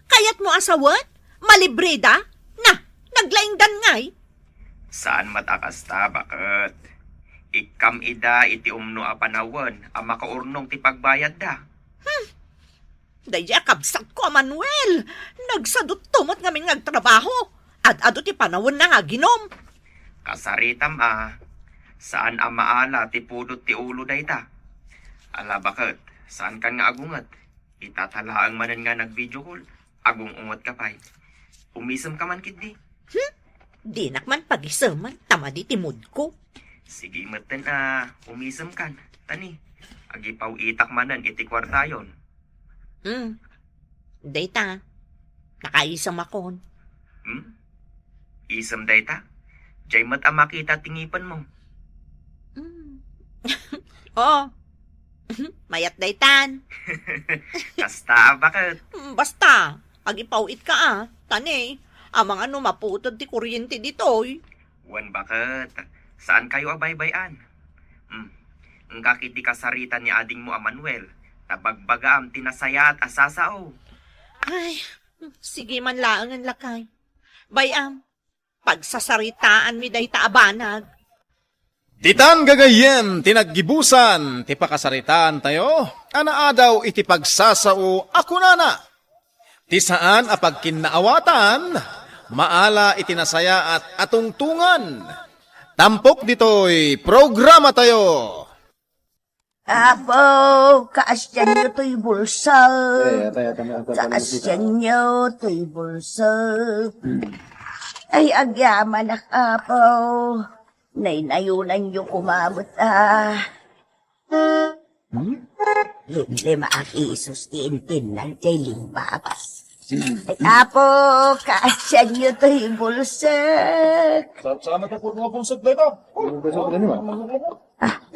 Kayat mo asawat? Malibrida? Na, naglaingdan ngay. Saan matakasta, bakit? Ikam ida iti umno a panawan, ang makaurnong ti pagbayad da. Daya kabsat ko, Manuel. Nagsadot tumot ngamin nagtrabaho. Ad-ado ti panawon na nga ginom. Kasaritam saan ang maala ti pudot ti ulo dayta? Ala bakit? Saan kan nga agungat? Itatalaang manan nga nag-video call. Agung ungot ka pa'y. Umisam ka man kidi. Di nakman pag-isaman, tama di timod ko. Sige matan umisam kan. Tani, agipaw itak manan iti kwartayon. Dayta, nakaisam ako. Isam dayta? Jay mat ang makita tingipan mo. Oo. Mayat daytan. Kasta, bakit? Basta, agipawit ka Tani, ang mga numaputod ti kuryente ditoy. Wan bakit? Saan kayo abaybayan? Ang kakiti kasarita ni ading mo Manuel, tabagbagaam tinasaya at asasao. Ay, sige man laangan lakay. Bayam, pagsasaritaan mi day taabanag. Titan gagayen, tinaggibusan, ti pakasaritaan tayo, anaadaw iti pagsasao ako nana. Ti saan apag kinaawatan, maala itinasaya at atungtungan. Tampok dito'y programa tayo. Apo, kaasyan nyo to'y bulsa. Kaasyan nyo to'y bulsa. Ay, agyaman ak, apo. Nainayunan nyo kumamot, Hindi maakisos ti intinan kay limbabas. Ay, apo, kaasyan nyo to'y bulsa. Salamat ako mga pungsot na ito.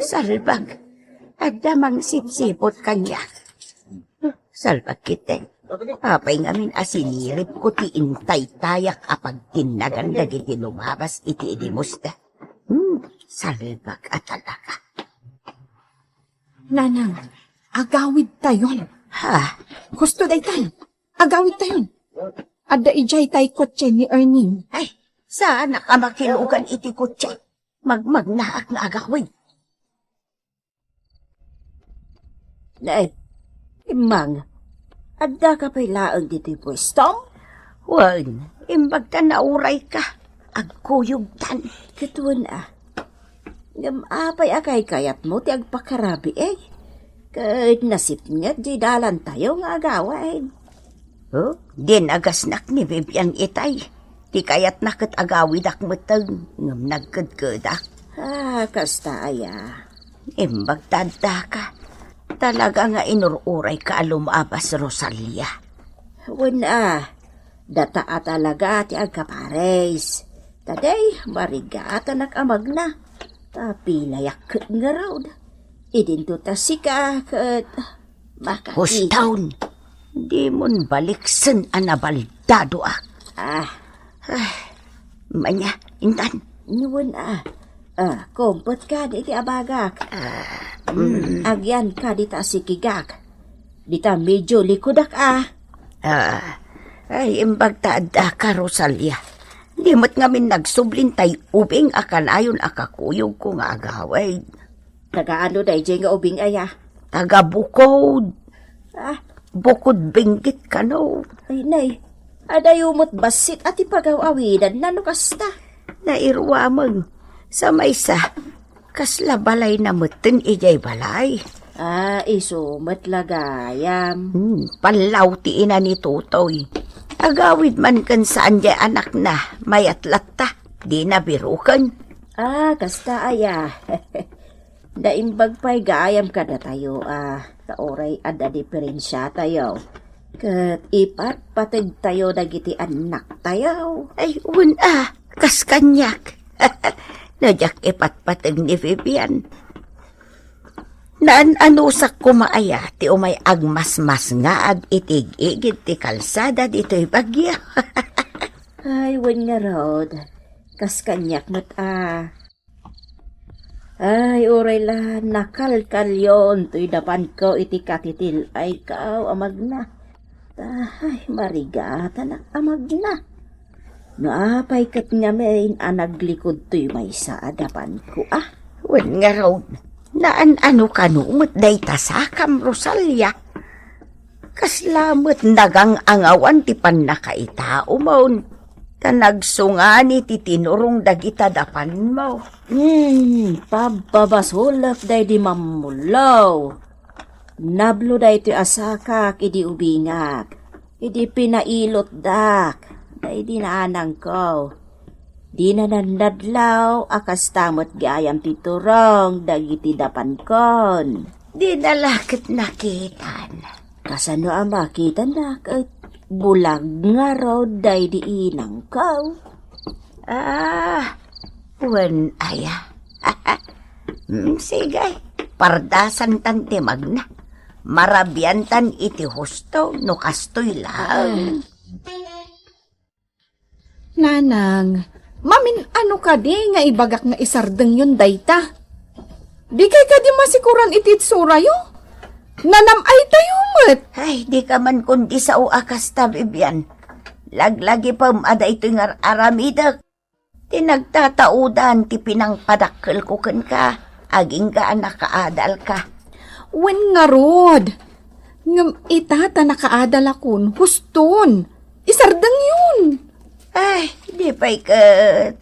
Salbag. Adamang sipsipot kanya. Salbag kiteng. Apay ngamin asinirip ko ti intay tayak apag tinagan dagiti lumabas iti idimusta. Salbag at talaga. Nanang, agawid tayon. Ha? Gusto daytan. Agawid tayon. Adda ijay tay kotse ni Erning. Ay, saan nakamakilugan iti kotse? Magmagnaak na agawid. Nay, imang, adda ka pa'y laang diti pwestong? Wan, imbag ka nauray ka. Agkuyugtan. Kituan Gamapay akay kayat mo ti agpakarabi Kahit nasip niya, di dalan tayo nga agawain. Din agasnak ni Vivian itay. Ti kayat nakat agawidak matag ngam nagkadkadak. Kasta aya. Imbag tadda ka. Talaga nga inururay ka lumabas, Rosalia. Wala, data talaga ti agkapares. Taday, marigata nakamag na. Tapi layak nga raw. Idinto ta sika kat makakita. Hustaon, di mon baliksen anabaldado Manya, intan. Nyuwun kompot ka di ti abagak. Agyan ka di ta sikigak. Di ta medyo likudak Ay, imbag taad ka, Rosalia. Di mo't ngamin nagsublintay ubing akan ayon akakuyog ko nga agaway. Tagaano day dyan nga ubing aya? Taga bukod. Bukod binggit ka no. Ay, nay. Adayumot basit at ipagaw-awidan na kasta. Nairwamang sa maysa. Kasla balay na mutin ijay balay. Isumat lagayam. Panlaw tina ni Tutoy. Agawid man kan saan jay anak na mayatlat ta. Di na birukan. Kasta aya. Daimbag pa'y gaayam ka na tayo. Sa oray ada diferensya tayo. Kat ipat patag tayo dagiti anak tayo. Ay, kas kanyak. Najak ipat patag ni Vivian. Naan anusak kumaaya ti umay agmas-mas nga ag itig-igid ti kalsada dito'y bagya. Ay, wan nga rod. Kas kanyak mo't Ay, oray la, nakalkal yon. Tuy dapan ko iti katitil. Ay, kao amag na. Ay, marigata na amag na. Naapay kat nga main anaglikod tuy may sa adapan ko Wan nga raw, naan ano kanumot day tasakam, Rosalia. Kaslamot nagang angawan ti pan nakaitao maun. Kanagsungani ti tinurong dagita dapan mo. Pababasulap day di mamulaw. Nablo day ti asakak, idi ubingak. Idi pinailot dak. Day di naanang ko. Di na nanadlaw, akas tamot gayam ti turong, dagiti dapan kon. Di nalakit nakitan. Kasano ang makitan na, bulag nga raw day di inang ko. Wan aya. Sige, pardasan tan timag na. Marabiantan iti husto, no kastoy lang. Nanang, mamin ano ka di nga ibagak nga isardeng yun dayta? Di kay ka di masikuran iti itsura yo? Nanamay tayo mat. Ay, di ka man kundi sa uakas ta, Vivian. Laglagi pa umada ito nga aramidak. Tinagtataudan ti pinangpadakkel ko ken ka. Aging ka nakaadal ka. Wen nga rod. Ngam itata nakaadal akon. Huston. Isardeng yun. Ay, di pa ikat.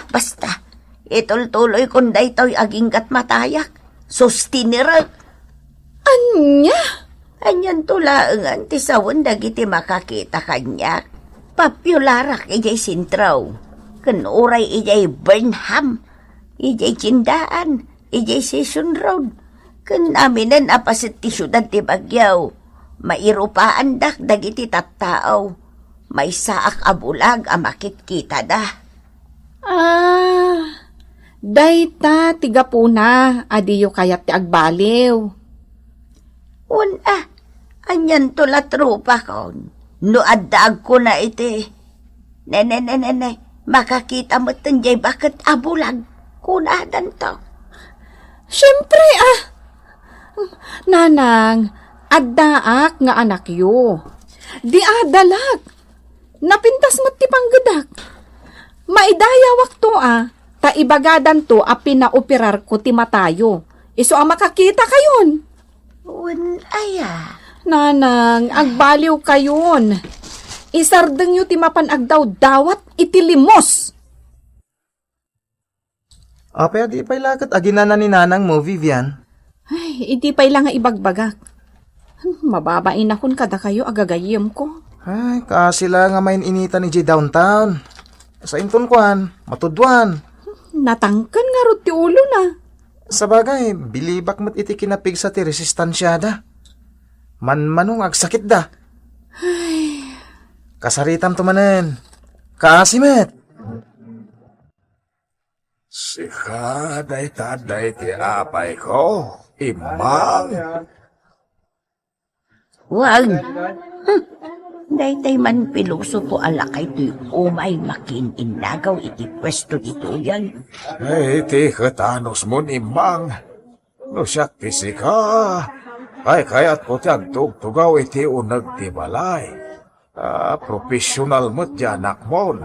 Basta. Itultuloy kung daytoy aging kat matayak. Sustinirag. Anya? Anyan tulaangan ti sawan dagiti makakita kanya. Papyularak ijay sintraw. Kanuray ijay Burnham. Ijay Cindaan. Ijay Session Road. Kanaminan apasit ti syudad ti Bagyaw. Mairupaan dak dagiti tattao. May saak abulag a makitkita da. Dayta tigapuna adiyo kayat ti agbaliw. Anyan tula trupa kon. No addaag ko na iti. Nenenenenay, makakita mo tanjay bakit abulag. Kunadan to. Siyempre Nanang, addaak nga anak yo. Di adalag. Napintas mo't ti panggadak. Maidayawak to ta ibagadan to a pinaoperar ko ti matayo. Iso ang makakita kayon. Nanang, agbaliw kayon. Isardeng yu ti mapanagdaw dawat iti limos. Pero di pa'y lakat aginana ni nanang mo, Vivian. Ay, iti pa'y lang nga ibagbagak. Mababain akon kada kayo agagayim ko. Ay, kasi lang nga main inita ni J downtown. Sa inton kuan, matudwan. Natangkan nga rot ti ulo na. Sa bagay, bilibak mo't iti kinapig sa ti resistansyada. Manmanong agsakit da. Ay. Kasaritam tumanen. Kaasimet. Sika, day ti apay ko. Imang. Wag. Daytay man piluso ko alakay to'y umay makininagaw iti pwesto dito yan. Ay, ti katanos mo ni Mang. No siya kisika. Ay, kaya't ko tiyag tugtugaw iti unag ti balay. Professional mo't yanak mo.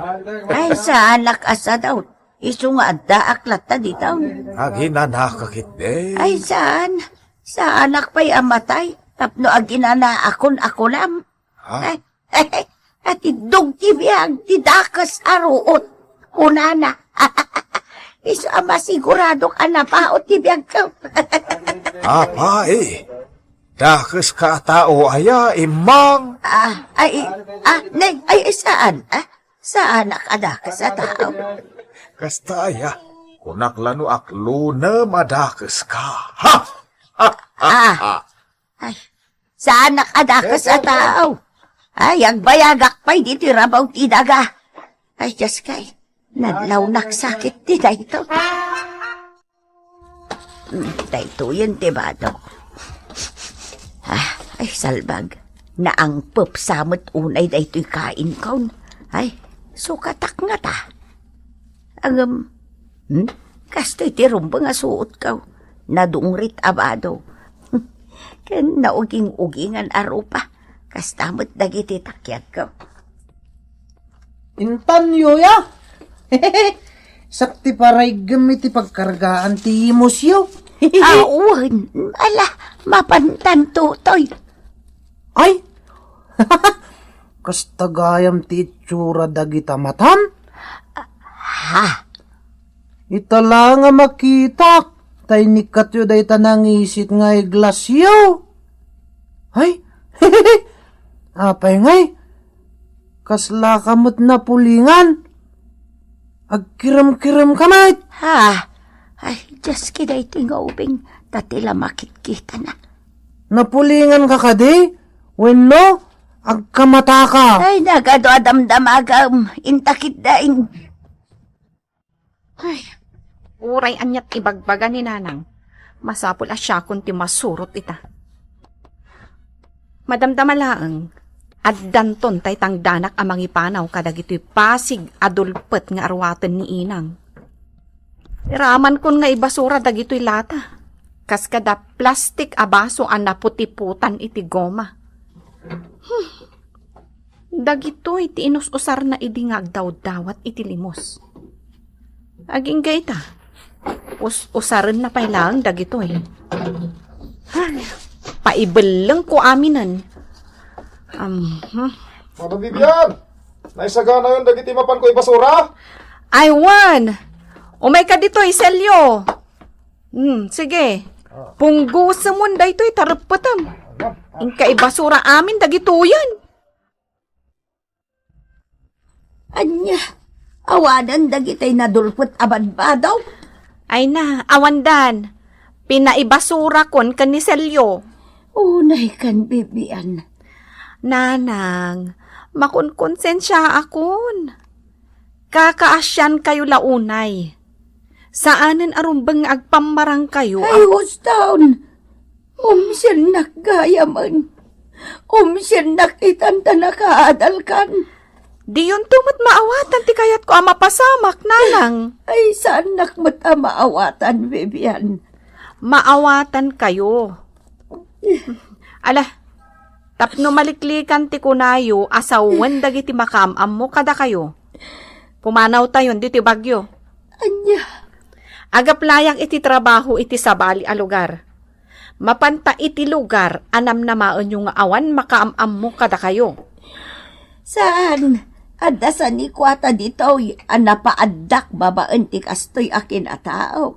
Ay, sa anak asa daw. Iso nga adda aklat ta dito. Agina nakakit de. Ay, saan? Sa anak pa'y amatay. Tapno aginana akon ako lam. Ha? At idog ti biyag, ti dakas aruot. Kunana. Iso ama sigurado ka na paot ti biyag ka. Apa eh. Dakas ka tao aya, Imang. Ay, saan? Saan nakadakas sa tao? Kastaya, kunaklano aklo na madakas ka. Ha! Ay, saan nakadakas sa tao? Ay, ang bayagak pa'y dito rabaw tinaga. Ay, Diyos kay, nadlaw naksakit di na ito. Dito yun, tibado. Ay, salbag. Na ang pupsamot unay na ito'y kain kaun. Ay, sukatak nga ta. Ang, kasto'y tirumbang nga suot kaw. Nadungrit abado. Ken nauging-ugingan arupa. Kastamot dagiti takyag ko. Intan yoya. Sakti paray gamiti pagkargaan ti musyo. Awan, ala, mapantan tutoy. Ay, kastagayam ti itsura dagita matam. Ha? Itala nga makita. Tay nikat yu day tanangisit nga iglasyo. Ay, apay ngay. Kasla kamot na pulingan. Agkiram-kiram kamay. Ha? Ay, Diyos kiday tingaubing. Tatila makikita na. Napulingan ka kadi? Wenno, agkamata ka. Ay, nagado adamdamagam. Intakit daing. Ay, uray anyat ibagbaga ni Nanang. Masapul asya kun ti masurot ita. Madamdamalaang, addanton tay tangdanak amang ipanaw kadag ito'y pasig adulpet nga arwatan ni Inang. Iraman kun nga ibasura dag ito'y lata. Kas kada plastik abaso ang naputiputan iti goma. Dag ito'y ti inus-usar na idingag daw-dawat iti limos. Aging gayta, usarin na pailang dag ito'y. Paibelang ko aminan. Mabibigyan! Naisagana yun, dagiti mapan ko ibasura? Ay, Juan! Umay ka dito, Iselyo! Sige. Punggusa mo da ito'y tarapatam. Inka ibasura amin, dagito yan. Anya, awadan dagitay nadulpot abadbadaw. Ay na, awandan. Pinaibasura kon kan ni Selyo. Unay kan bibian. Nanang, makunkonsensya akon. Kakaasyan kayo launay. Saanin arumbang agpamarang kayo? Ay, down. Umsyan nakgayaman. Umsyan nakitanta nakaadalkan. Di yun tumot maawatan ti kayat ko ama pasamak, nanang. Ay, saan nakmat maawatan, Vivian? Maawatan kayo. Ala, tapno maliklikan ti kunayo, asawan dagiti makamam mo kada kayo. Pumanaw tayo, diti bagyo. Anya? Agaplayang iti trabaho iti sabali a lugar. Mapanta iti lugar, anam na maan yung awan makaamam mo kada kayo. Saan? Adasan ni kwata dito, napaaddak babaan ti kastoy akin a tao.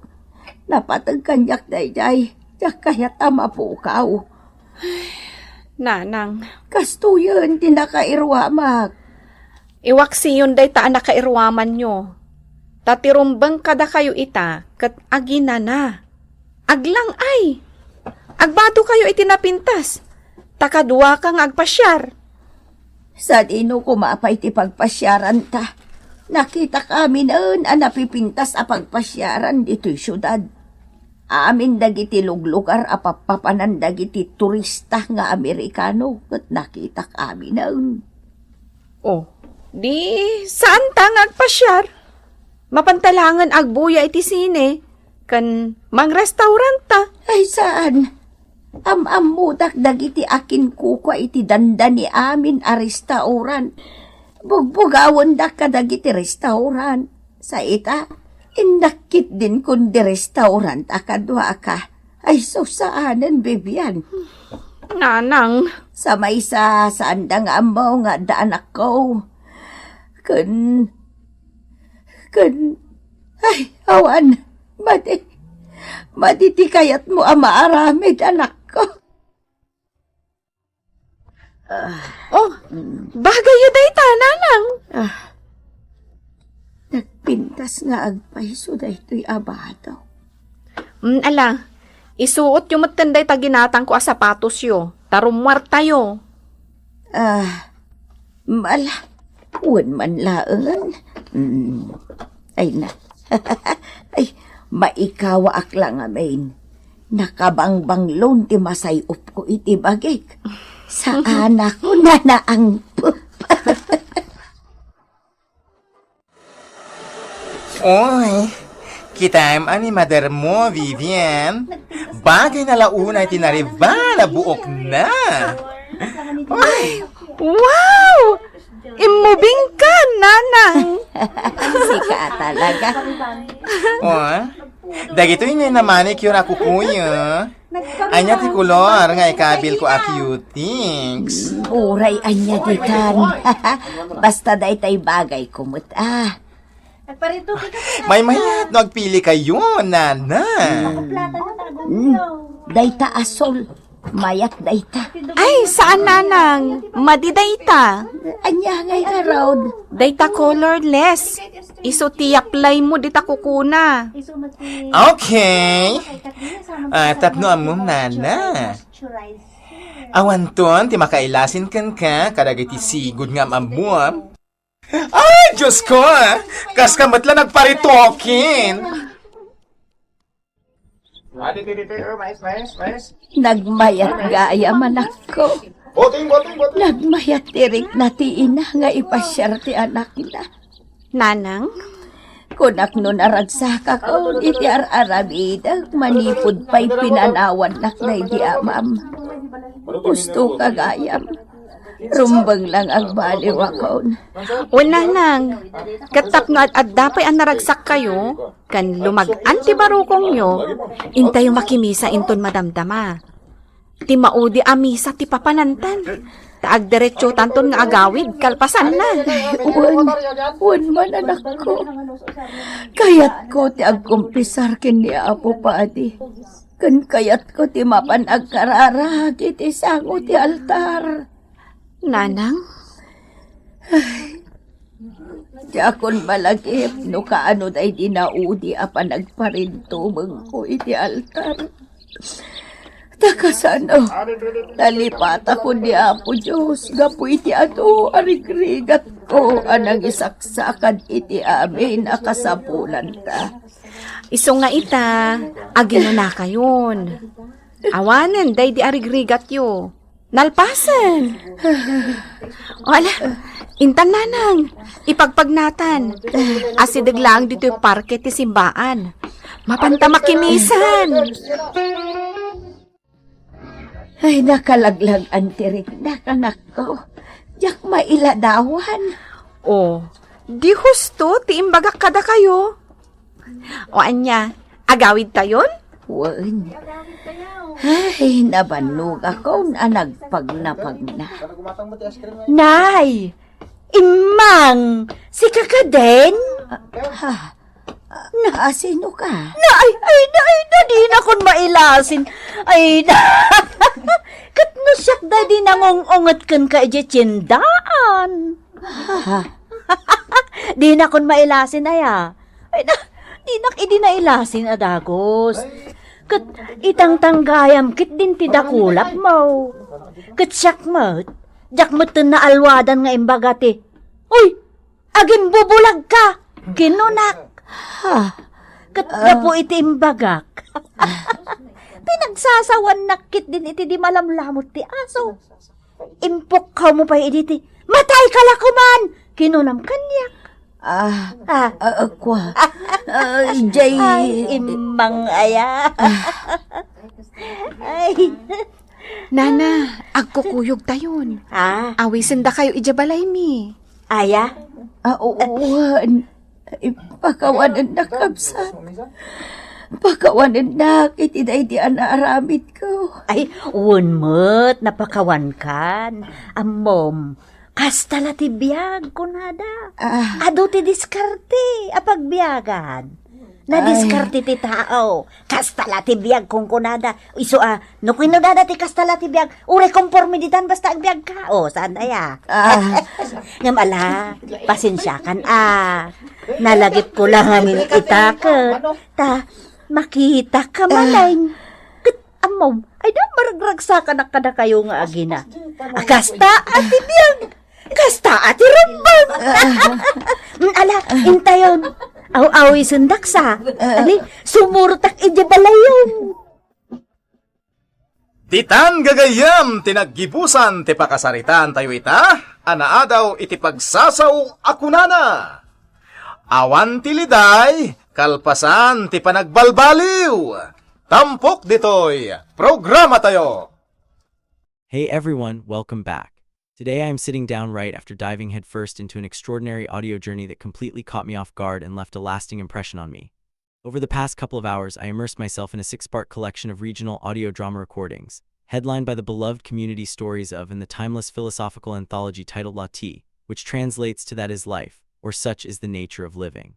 Napatagkanyak dayday, yak kaya tama po kaw. Nanang. Kastuyan, di nakairwamak. Iwaksi yun day taan nakairwaman nyo. Tatirumbang kada kayo ita, kat agina na. Aglang ay. Agbato kayo itinapintas. Takadwa kang agpasyar. Sa dino kumapay ti pagpasyaran ta. Nakita kami noon ang napipintas a pagpasyaran dito'y syudad. Amin dagiti luglugar a papapanan dagiti turista nga Amerikano kat nakita kami noon. Oh, di saan ta ngagpasyar? Mapantalangan agbuya iti sine, kan mang restaurant ta. Ay saan? Am-amudak dagiti akin kukwa iti dandani amin a restaurant. Bugbugawon da ka dagiti restaurant. Sa ita, indakit din kundi restaurant akadwa ka. Ay saanan, Bibian. Nanang. Sa may saan da nga mo nga daanak ko. Ay, awan. Maditi kayat mo amaaramid, anak ko. Bagay yun day ta, nanang. Nagpintas nga agpaiso da ito'y abado. Ala, isuot yung matanday taginatang ko a sapatos yo. Tarumwar tayo. Uwan man laangan. Ay na. Ay, maikawa ak lang amin. Nakabangbang ti masayop ko iti bagik. Sa anak ko na naang Oy, kita ani mother mo, Vivian. Bagay na launa tinariba na buok na. Ay, wow! Imubing ka, nanang. Sika talaga. Oh, dagito yun na manicure ako kuya. Anya ti kulor nga ikabil ko a cutings. Uray anya dikan. Basta day tay bagay kumut May mayat nagpili kayo, nana. Dayta asol. Mayat dayta. Ay, saan nanang? Madi dayta. Anya ngay karod. Dayta colorless. Iso ti-apply mo dita kukuna. Okay. Tapno amom, nana. Awan ton, ti makailasin kan ka, kadagiti sigud nga mamuam. Ay, Diyos ko! Kas kamat lang nagparitokin! Nagmayat gaya manak ko. Nagmayat tirik na ti ina nga ipasyar ti anak na. Nanang? Kunak no naragsaka ko, iti ar-aramidag, manipod pa'y pinanawan nak na iti amam. Gusto ka gayam. Rumbang lang ang baliw ako. Wala nang. Katap no at dapay ang naragsak kayo, kan lumag-an ti barukong nyo, intay makimisa inton madamdama. Ti maudi amisa ti papanantan. Taag diretsyo tanton nga agawid, kalpasan na. Uwan man anak ko. Kayat ko ti agkumpisar kin ni Apo Padi. Kan kayat ko ti mapan agkarara, iti sango ti altar. Nanang? Di akon malagip, no kaano day dinaudi apa nagparintumang ko iti altar. Takasano, nalipat ako ni Apo Diyos, gapu iti ato, arigrigat ko, anang isaksakan iti amin, akasapulan ta. Iso nga ita, agino na kayon. Awanen, day di arigrigat yo. Nalpasan. Wala, intan nanang, ipagpagnatan. Asidag lang dito yung parke ti simbaan. Mapanta makimisan. Ay, nakalaglag ang tirik na kanak ko. Yak mailadawan. Di husto, ti imbagak kada kayo. O anya, agawid tayon? Wan. Ay, nabanug ako na nagpagnapag na. Nay! Imang! Si Kakaden? Naasino ka? Nay! Di na kon mailasin. Ay, na! Kat no siyak da di nangongongat kan ka ejetsindaan. Di na kon mailasin aya. Ay, di nak idi na ilasin adagos. Kat itang tanggayam kit din tidakulap mo. Kat siyak mat, jak matan na alwadan nga imbagati. Uy, agim bubulag ka. Kinunak. Katga po iti imbagak. Pinagsasawan nakit din iti di malamlamot ti aso. Impok ka mo pa iti, matay ka lakuman! Kinunam kanyak. Kwa. Jay. Imang aya. Ay. Nana, agkukuyog tayon. Awisin da kayo ijabalay mi. Aya? Uwan. Pakawanan na kapsat. Pakawanan na kitiday di anaaramid ko. Ay, unmot, napakawan kan. Amom, kasta la ti biyag, kunada. Ado ti diskarte, apagbiyagan. Na diskarte ti tao. Kasta la ti biyag kung kunada. Iso no kinunada ti kasta la ti biyag, ure konforme ditan basta ang biyag ka. Saan aya? Ngamala, pasensyakan nalagip ko lang amin itaket. Makita ka malayng. Amom, ay da maragragsakan na kada kayo nga agina. Kasta ati biyag. Kasta ati rambang. Ala, intayon. Aw-awi sundaksa. Ali, sumurtak ijabalayon. Ditan gagayam tinaggibusan ti pakasaritan tayo ita, anaadaw iti pagsasaw akunana. Awan ti liday, kalpasan ti panagbalbaliw. Tampok ditoy, programa tayo. Hey everyone, welcome back. Today I am sitting down right after diving headfirst into an extraordinary audio journey that completely caught me off guard and left a lasting impression on me. Over the past couple of hours, I immersed myself in a 6-part collection of regional audio drama recordings, headlined by the beloved community stories of and the timeless philosophical anthology titled Lati, which translates to That Is Life, or Such is the Nature of Living.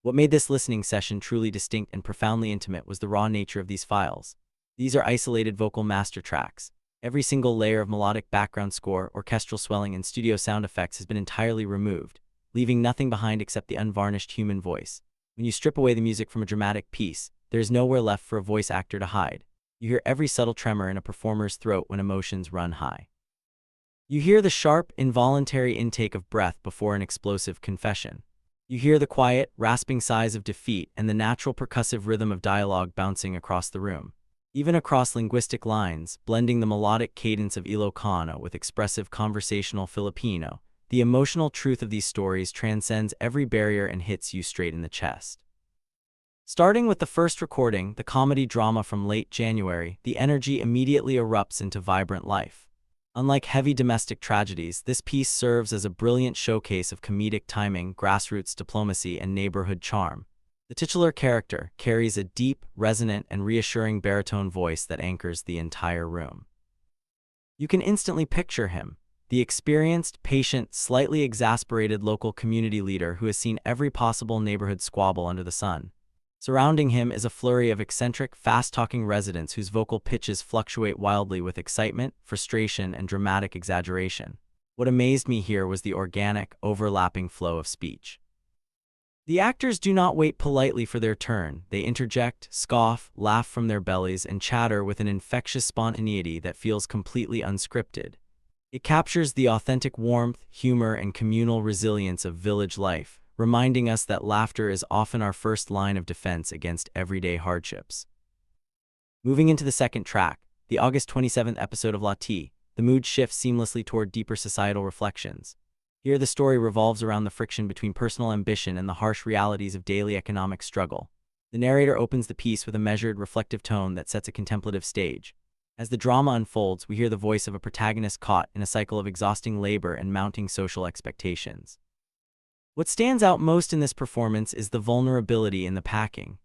What made this listening session truly distinct and profoundly intimate was the raw nature of these files. These are isolated vocal master tracks. Every single layer of melodic background score, orchestral swelling, and studio sound effects has been entirely removed, leaving nothing behind except the unvarnished human voice. When you strip away the music from a dramatic piece, there is nowhere left for a voice actor to hide. You hear every subtle tremor in a performer's throat when emotions run high. You hear the sharp, involuntary intake of breath before an explosive confession. You hear the quiet, rasping sighs of defeat and the natural percussive rhythm of dialogue bouncing across the room. Even across linguistic lines, blending the melodic cadence of Ilocano with expressive conversational Filipino, the emotional truth of these stories transcends every barrier and hits you straight in the chest. Starting with the first recording, the comedy drama from late January, the energy immediately erupts into vibrant life. Unlike heavy domestic tragedies, this piece serves as a brilliant showcase of comedic timing, grassroots diplomacy, and neighborhood charm. The titular character carries a deep, resonant, and reassuring baritone voice that anchors the entire room. You can instantly picture him, the experienced, patient, slightly exasperated local community leader who has seen every possible neighborhood squabble under the sun. Surrounding him is a flurry of eccentric, fast-talking residents whose vocal pitches fluctuate wildly with excitement, frustration, and dramatic exaggeration. What amazed me here was the organic, overlapping flow of speech. The actors do not wait politely for their turn. They interject, scoff, laugh from their bellies, and chatter with an infectious spontaneity that feels completely unscripted. It captures the authentic warmth, humor, and communal resilience of village life, reminding us that laughter is often our first line of defense against everyday hardships. Moving into the second track, the August 27th episode of Lati, the mood shifts seamlessly toward deeper societal reflections. Here the story revolves around the friction between personal ambition and the harsh realities of daily economic struggle. The narrator opens the piece with a measured, reflective tone that sets a contemplative stage. As the drama unfolds, we hear the voice of a protagonist caught in a cycle of exhausting labor and mounting social expectations. What stands out most in this performance is the vulnerability in the packing.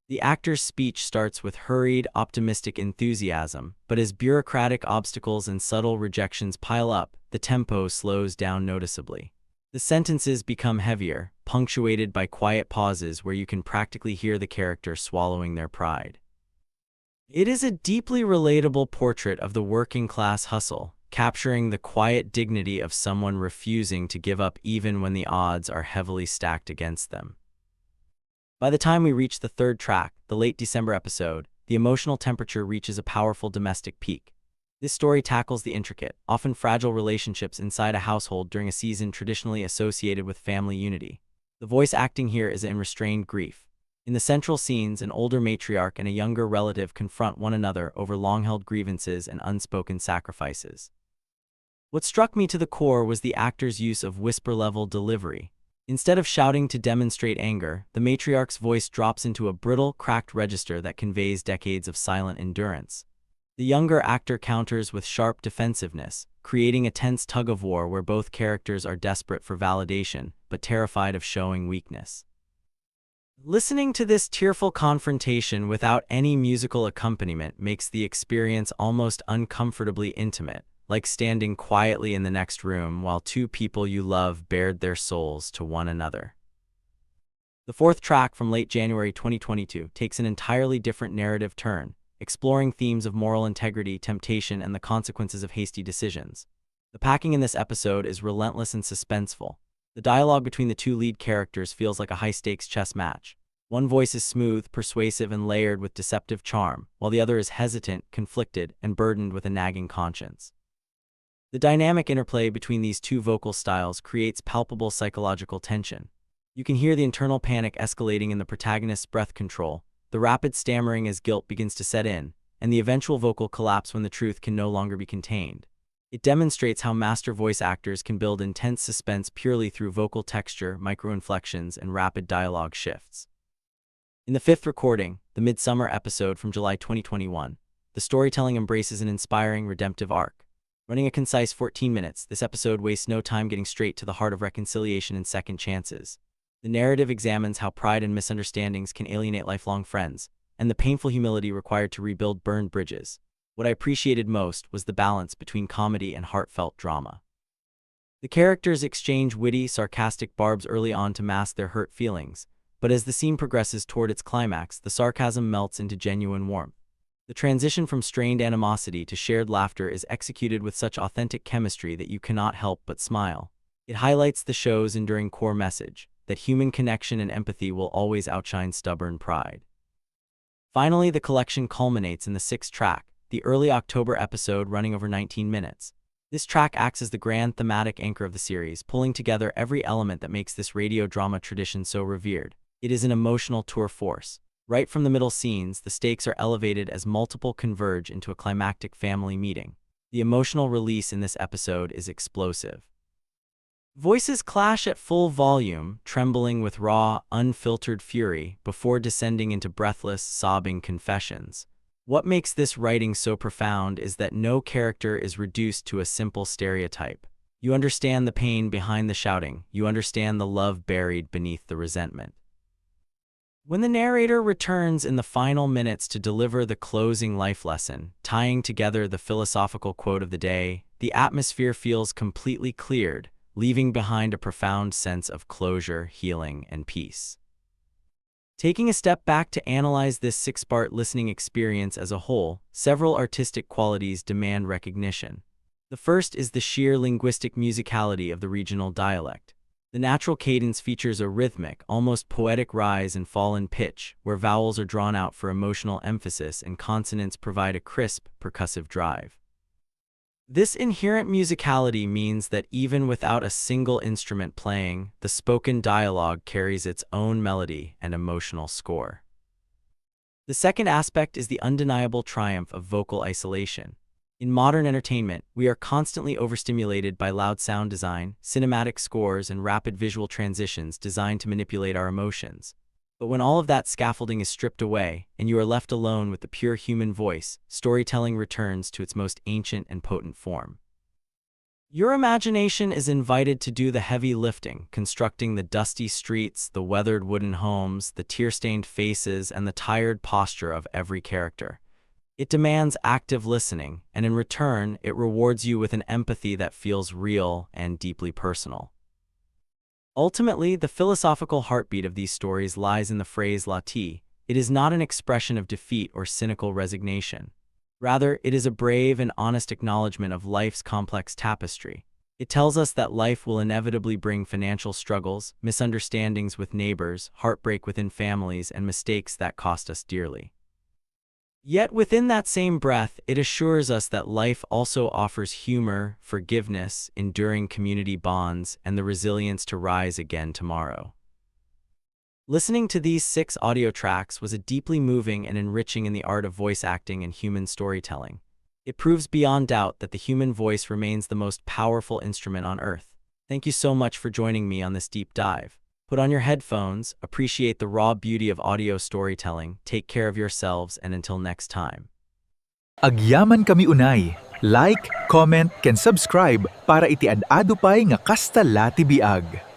The actor's speech starts with hurried, optimistic enthusiasm, but as bureaucratic obstacles and subtle rejections pile up, the tempo slows down noticeably. The sentences become heavier, punctuated by quiet pauses where you can practically hear the character swallowing their pride. It is a deeply relatable portrait of the working-class hustle, capturing the quiet dignity of someone refusing to give up even when the odds are heavily stacked against them. By the time we reach the third track, the late December episode, the emotional temperature reaches a powerful domestic peak. This story tackles the intricate, often fragile relationships inside a household during a season traditionally associated with family unity. The voice acting here is in restrained grief. In the central scenes, an older matriarch and a younger relative confront one another over long-held grievances and unspoken sacrifices. What struck me to the core was the actor's use of whisper-level delivery. Instead of shouting to demonstrate anger, the matriarch's voice drops into a brittle, cracked register that conveys decades of silent endurance. The younger actor counters with sharp defensiveness, creating a tense tug-of-war where both characters are desperate for validation, but terrified of showing weakness. Listening to this tearful confrontation without any musical accompaniment makes the experience almost uncomfortably intimate, like standing quietly in the next room while two people you love bared their souls to one another. The fourth track from late January 2022 takes an entirely different narrative turn, exploring themes of moral integrity, temptation, and the consequences of hasty decisions. The packing in this episode is relentless and suspenseful. The dialogue between the two lead characters feels like a high-stakes chess match. One voice is smooth, persuasive, and layered with deceptive charm, while the other is hesitant, conflicted, and burdened with a nagging conscience. The dynamic interplay between these two vocal styles creates palpable psychological tension. You can hear the internal panic escalating in the protagonist's breath control, the rapid stammering as guilt begins to set in, and the eventual vocal collapse when the truth can no longer be contained. It demonstrates how master voice actors can build intense suspense purely through vocal texture, micro-inflections, and rapid dialogue shifts. In the fifth recording, the Midsummer episode from July 2021, the storytelling embraces an inspiring, redemptive arc. Running a concise 14 minutes, this episode wastes no time getting straight to the heart of reconciliation and second chances. The narrative examines how pride and misunderstandings can alienate lifelong friends, and the painful humility required to rebuild burned bridges. What I appreciated most was the balance between comedy and heartfelt drama. The characters exchange witty, sarcastic barbs early on to mask their hurt feelings, but as the scene progresses toward its climax, the sarcasm melts into genuine warmth. The transition from strained animosity to shared laughter is executed with such authentic chemistry that you cannot help but smile. It highlights the show's enduring core message, that human connection and empathy will always outshine stubborn pride. Finally, the collection culminates in the sixth track, the early October episode running over 19 minutes. This track acts as the grand thematic anchor of the series, pulling together every element that makes this radio drama tradition so revered. It is an emotional tour force. Right from the middle scenes, the stakes are elevated as multiple converge into a climactic family meeting. The emotional release in this episode is explosive. Voices clash at full volume, trembling with raw, unfiltered fury before descending into breathless, sobbing confessions. What makes this writing so profound is that no character is reduced to a simple stereotype. You understand the pain behind the shouting. You understand the love buried beneath the resentment. When the narrator returns in the final minutes to deliver the closing life lesson, tying together the philosophical quote of the day, the atmosphere feels completely cleared, leaving behind a profound sense of closure, healing, and peace. Taking a step back to analyze this six-part listening experience as a whole, several artistic qualities demand recognition. The first is the sheer linguistic musicality of the regional dialect. The natural cadence features a rhythmic, almost poetic rise and fall in pitch, where vowels are drawn out for emotional emphasis and consonants provide a crisp, percussive drive. This inherent musicality means that even without a single instrument playing, the spoken dialogue carries its own melody and emotional score. The second aspect is the undeniable triumph of vocal isolation. In modern entertainment, we are constantly overstimulated by loud sound design, cinematic scores, and rapid visual transitions designed to manipulate our emotions. But when all of that scaffolding is stripped away, and you are left alone with the pure human voice, storytelling returns to its most ancient and potent form. Your imagination is invited to do the heavy lifting, constructing the dusty streets, the weathered wooden homes, the tear-stained faces, and the tired posture of every character. It demands active listening, and in return, it rewards you with an empathy that feels real and deeply personal. Ultimately, the philosophical heartbeat of these stories lies in the phrase Lati. It is not an expression of defeat or cynical resignation. Rather, it is a brave and honest acknowledgement of life's complex tapestry. It tells us that life will inevitably bring financial struggles, misunderstandings with neighbors, heartbreak within families, and mistakes that cost us dearly. Yet within that same breath, it assures us that life also offers humor, forgiveness, enduring community bonds, and the resilience to rise again tomorrow. Listening to these 6 audio tracks was a deeply moving and enriching in the art of voice acting and human storytelling. It proves beyond doubt that the human voice remains the most powerful instrument on Earth. Thank you so much for joining me on this deep dive. Put on your headphones, appreciate the raw beauty of audio storytelling, take care of yourselves, and until next time. Agyaman kami unay. Like, comment, can subscribe para iti ad-ado pay nga kasta lati biag.